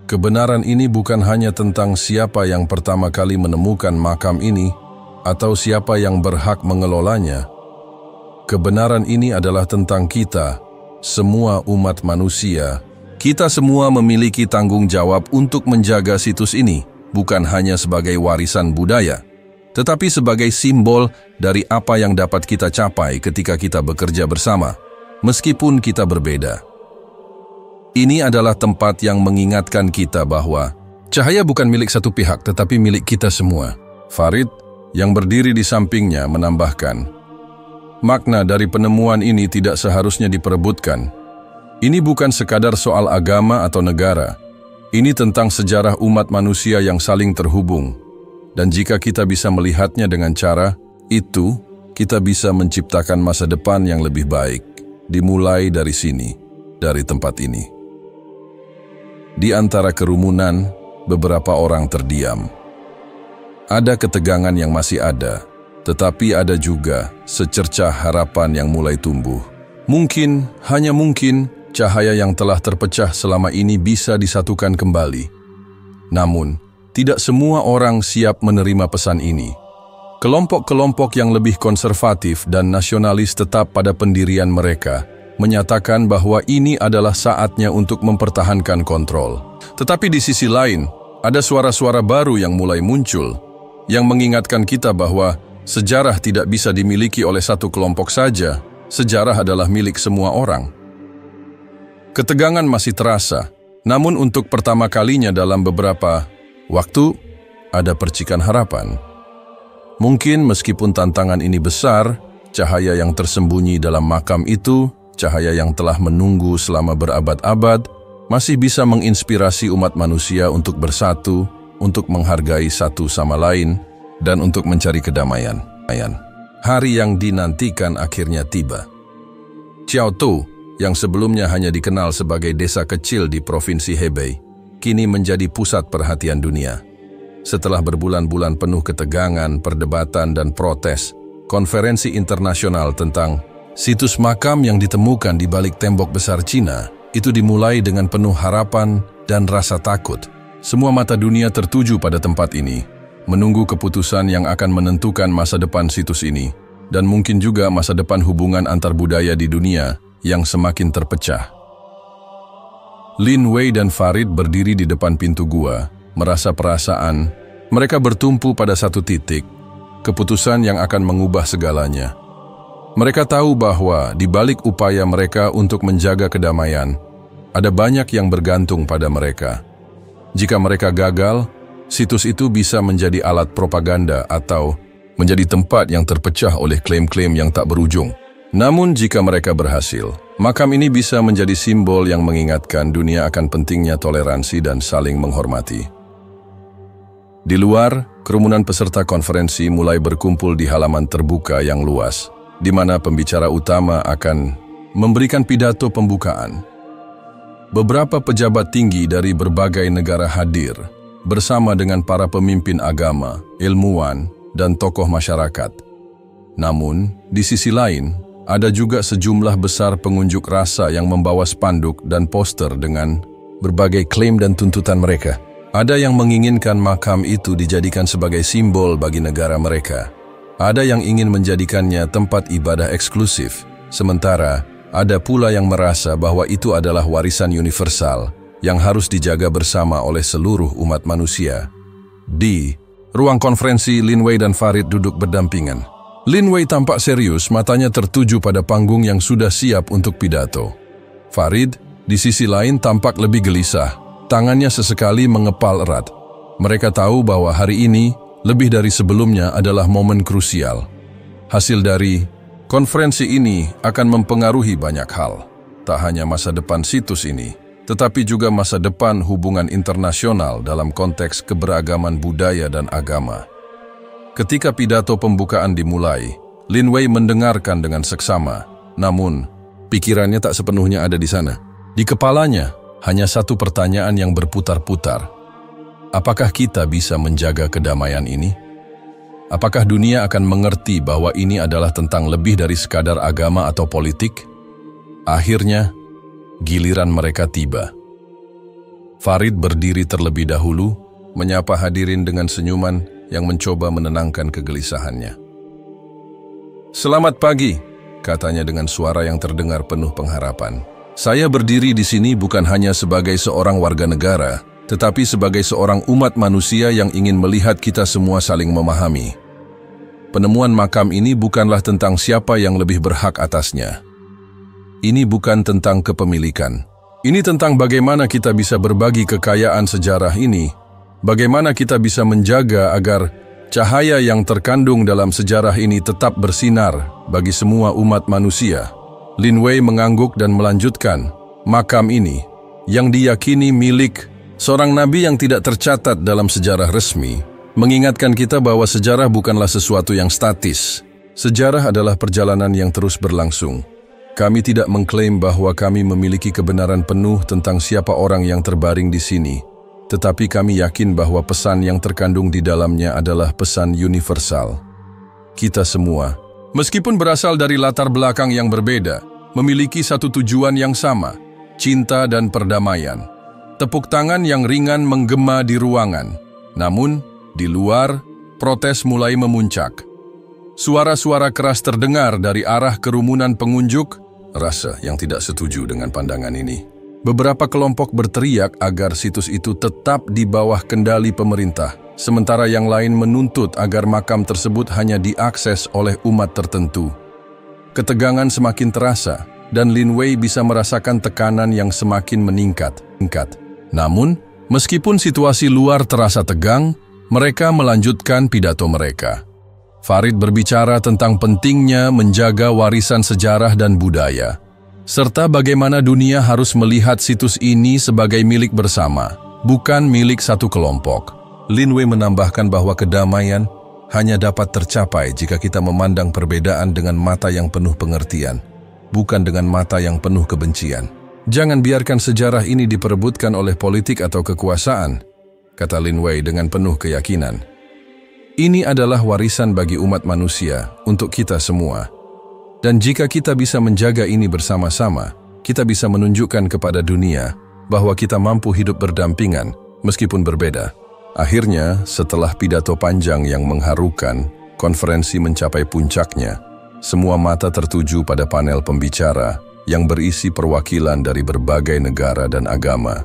Kebenaran ini bukan hanya tentang siapa yang pertama kali menemukan makam ini atau siapa yang berhak mengelolanya. Kebenaran ini adalah tentang kita, semua umat manusia. Kita semua memiliki tanggung jawab untuk menjaga situs ini, bukan hanya sebagai warisan budaya, tetapi sebagai simbol dari apa yang dapat kita capai ketika kita bekerja bersama, meskipun kita berbeda. Ini adalah tempat yang mengingatkan kita bahwa cahaya bukan milik satu pihak, tetapi milik kita semua. Farid, yang berdiri di sampingnya, menambahkan, makna dari penemuan ini tidak seharusnya diperebutkan. Ini bukan sekadar soal agama atau negara. Ini tentang sejarah umat manusia yang saling terhubung. Dan jika kita bisa melihatnya dengan cara itu, kita bisa menciptakan masa depan yang lebih baik. Dimulai dari sini, dari tempat ini. Di antara kerumunan, beberapa orang terdiam. Ada ketegangan yang masih ada, tetapi ada juga secercah harapan yang mulai tumbuh. Mungkin, hanya mungkin, cahaya yang telah terpecah selama ini bisa disatukan kembali. Namun, tidak semua orang siap menerima pesan ini. Kelompok-kelompok yang lebih konservatif dan nasionalis tetap pada pendirian mereka, menyatakan bahwa ini adalah saatnya untuk mempertahankan kontrol. Tetapi di sisi lain, ada suara-suara baru yang mulai muncul, yang mengingatkan kita bahwa sejarah tidak bisa dimiliki oleh satu kelompok saja, sejarah adalah milik semua orang. Ketegangan masih terasa, namun untuk pertama kalinya dalam beberapa waktu, ada percikan harapan. Mungkin meskipun tantangan ini besar, cahaya yang tersembunyi dalam makam itu, cahaya yang telah menunggu selama berabad-abad, masih bisa menginspirasi umat manusia untuk bersatu, untuk menghargai satu sama lain, dan untuk mencari kedamaian. Hari yang dinantikan akhirnya tiba. Jiaotou, yang sebelumnya hanya dikenal sebagai desa kecil di Provinsi Hebei, kini menjadi pusat perhatian dunia. Setelah berbulan-bulan penuh ketegangan, perdebatan, dan protes, konferensi internasional tentang situs makam yang ditemukan di balik tembok besar Cina itu dimulai dengan penuh harapan dan rasa takut. Semua mata dunia tertuju pada tempat ini, menunggu keputusan yang akan menentukan masa depan situs ini, dan mungkin juga masa depan hubungan antar budaya di dunia yang semakin terpecah. Lin Wei dan Farid berdiri di depan pintu gua, merasa perasaan mereka bertumpu pada satu titik, keputusan yang akan mengubah segalanya. Mereka tahu bahwa di balik upaya mereka untuk menjaga kedamaian, ada banyak yang bergantung pada mereka. Jika mereka gagal, situs itu bisa menjadi alat propaganda atau menjadi tempat yang terpecah oleh klaim-klaim yang tak berujung. Namun jika mereka berhasil, makam ini bisa menjadi simbol yang mengingatkan dunia akan pentingnya toleransi dan saling menghormati. Di luar, kerumunan peserta konferensi mulai berkumpul di halaman terbuka yang luas, di mana pembicara utama akan memberikan pidato pembukaan. Beberapa pejabat tinggi dari berbagai negara hadir, bersama dengan para pemimpin agama, ilmuwan, dan tokoh masyarakat. Namun, di sisi lain, ada juga sejumlah besar pengunjuk rasa yang membawa spanduk dan poster dengan berbagai klaim dan tuntutan mereka. Ada yang menginginkan makam itu dijadikan sebagai simbol bagi negara mereka. Ada yang ingin menjadikannya tempat ibadah eksklusif, sementara ada pula yang merasa bahwa itu adalah warisan universal yang harus dijaga bersama oleh seluruh umat manusia. Di ruang konferensi, Lin Wei dan Farid duduk berdampingan. Lin Wei tampak serius, matanya tertuju pada panggung yang sudah siap untuk pidato. Farid, di sisi lain, tampak lebih gelisah, tangannya sesekali mengepal erat. Mereka tahu bahwa hari ini, lebih dari sebelumnya, adalah momen krusial. Hasil dari konferensi ini akan mempengaruhi banyak hal. Tak hanya masa depan situs ini, tetapi juga masa depan hubungan internasional dalam konteks keberagaman budaya dan agama. Ketika pidato pembukaan dimulai, Lin Wei mendengarkan dengan seksama, namun pikirannya tak sepenuhnya ada di sana. Di kepalanya hanya satu pertanyaan yang berputar-putar. Apakah kita bisa menjaga kedamaian ini? Apakah dunia akan mengerti bahwa ini adalah tentang lebih dari sekadar agama atau politik? Akhirnya, giliran mereka tiba. Farid berdiri terlebih dahulu, menyapa hadirin dengan senyuman yang mencoba menenangkan kegelisahannya. "Selamat pagi," katanya dengan suara yang terdengar penuh pengharapan. "Saya berdiri di sini bukan hanya sebagai seorang warga negara, tetapi sebagai seorang umat manusia yang ingin melihat kita semua saling memahami. Penemuan makam ini bukanlah tentang siapa yang lebih berhak atasnya. Ini bukan tentang kepemilikan. Ini tentang bagaimana kita bisa berbagi kekayaan sejarah ini, bagaimana kita bisa menjaga agar cahaya yang terkandung dalam sejarah ini tetap bersinar bagi semua umat manusia." Lin Wei mengangguk dan melanjutkan, "Makam ini, yang diyakini milik seorang nabi yang tidak tercatat dalam sejarah resmi, mengingatkan kita bahwa sejarah bukanlah sesuatu yang statis. Sejarah adalah perjalanan yang terus berlangsung. Kami tidak mengklaim bahwa kami memiliki kebenaran penuh tentang siapa orang yang terbaring di sini, tetapi kami yakin bahwa pesan yang terkandung di dalamnya adalah pesan universal. Kita semua, meskipun berasal dari latar belakang yang berbeda, memiliki satu tujuan yang sama, cinta dan perdamaian." Tepuk tangan yang ringan menggema di ruangan. Namun, di luar, protes mulai memuncak. Suara-suara keras terdengar dari arah kerumunan pengunjuk, rasa yang tidak setuju dengan pandangan ini. Beberapa kelompok berteriak agar situs itu tetap di bawah kendali pemerintah, sementara yang lain menuntut agar makam tersebut hanya diakses oleh umat tertentu. Ketegangan semakin terasa, dan Lin Wei bisa merasakan tekanan yang semakin meningkat. Namun, meskipun situasi luar terasa tegang, mereka melanjutkan pidato mereka. Farid berbicara tentang pentingnya menjaga warisan sejarah dan budaya, serta bagaimana dunia harus melihat situs ini sebagai milik bersama, bukan milik satu kelompok. Lin Wei menambahkan bahwa kedamaian hanya dapat tercapai jika kita memandang perbedaan dengan mata yang penuh pengertian, bukan dengan mata yang penuh kebencian. "Jangan biarkan sejarah ini diperebutkan oleh politik atau kekuasaan," kata Lin Wei dengan penuh keyakinan. "Ini adalah warisan bagi umat manusia untuk kita semua. Dan jika kita bisa menjaga ini bersama-sama, kita bisa menunjukkan kepada dunia bahwa kita mampu hidup berdampingan meskipun berbeda." Akhirnya, setelah pidato panjang yang mengharukan, konferensi mencapai puncaknya. Semua mata tertuju pada panel pembicara yang berisi perwakilan dari berbagai negara dan agama.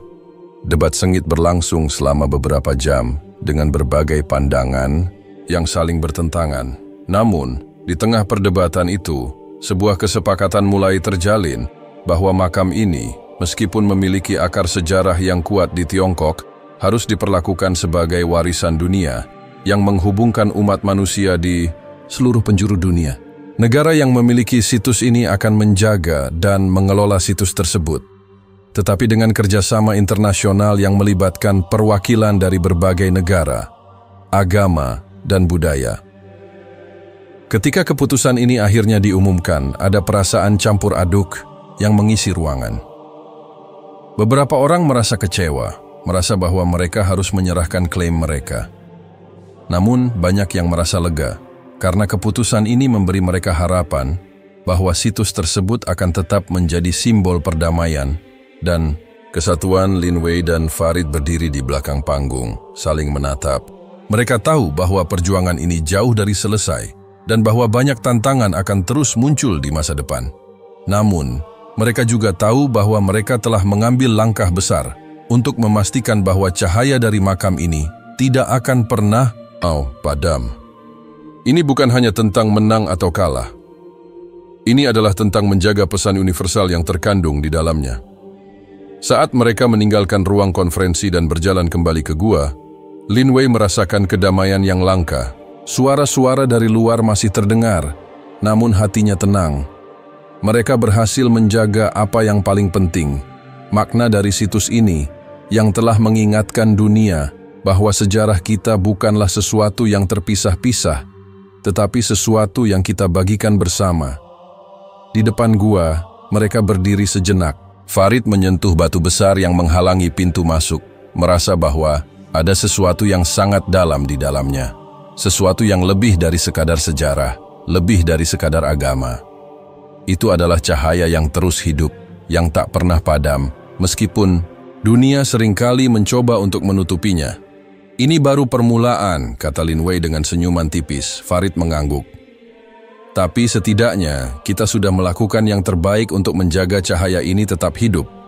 Debat sengit berlangsung selama beberapa jam dengan berbagai pandangan yang saling bertentangan. Namun, di tengah perdebatan itu, sebuah kesepakatan mulai terjalin bahwa makam ini, meskipun memiliki akar sejarah yang kuat di Tiongkok, harus diperlakukan sebagai warisan dunia yang menghubungkan umat manusia di seluruh penjuru dunia. Negara yang memiliki situs ini akan menjaga dan mengelola situs tersebut, tetapi dengan kerjasama internasional yang melibatkan perwakilan dari berbagai negara, agama, dan budaya. Ketika keputusan ini akhirnya diumumkan, ada perasaan campur aduk yang mengisi ruangan. Beberapa orang merasa kecewa, merasa bahwa mereka harus menyerahkan klaim mereka. Namun, banyak yang merasa lega, karena keputusan ini memberi mereka harapan bahwa situs tersebut akan tetap menjadi simbol perdamaian dan kesatuan. Lin Wei dan Farid berdiri di belakang panggung, saling menatap. Mereka tahu bahwa perjuangan ini jauh dari selesai dan bahwa banyak tantangan akan terus muncul di masa depan. Namun, mereka juga tahu bahwa mereka telah mengambil langkah besar untuk memastikan bahwa cahaya dari makam ini tidak akan pernah padam. Ini bukan hanya tentang menang atau kalah. Ini adalah tentang menjaga pesan universal yang terkandung di dalamnya. Saat mereka meninggalkan ruang konferensi dan berjalan kembali ke gua, Lin Wei merasakan kedamaian yang langka. Suara-suara dari luar masih terdengar, namun hatinya tenang. Mereka berhasil menjaga apa yang paling penting, makna dari situs ini yang telah mengingatkan dunia bahwa sejarah kita bukanlah sesuatu yang terpisah-pisah, tetapi sesuatu yang kita bagikan bersama. Di depan gua, mereka berdiri sejenak. Farid menyentuh batu besar yang menghalangi pintu masuk, merasa bahwa ada sesuatu yang sangat dalam di dalamnya. Sesuatu yang lebih dari sekadar sejarah, lebih dari sekadar agama. Itu adalah cahaya yang terus hidup, yang tak pernah padam, meskipun Dunia seringkali mencoba untuk menutupinya. Ini baru permulaan, kata Lin Wei dengan senyuman tipis. Farid mengangguk. Tapi setidaknya kita sudah melakukan yang terbaik untuk menjaga cahaya ini tetap hidup.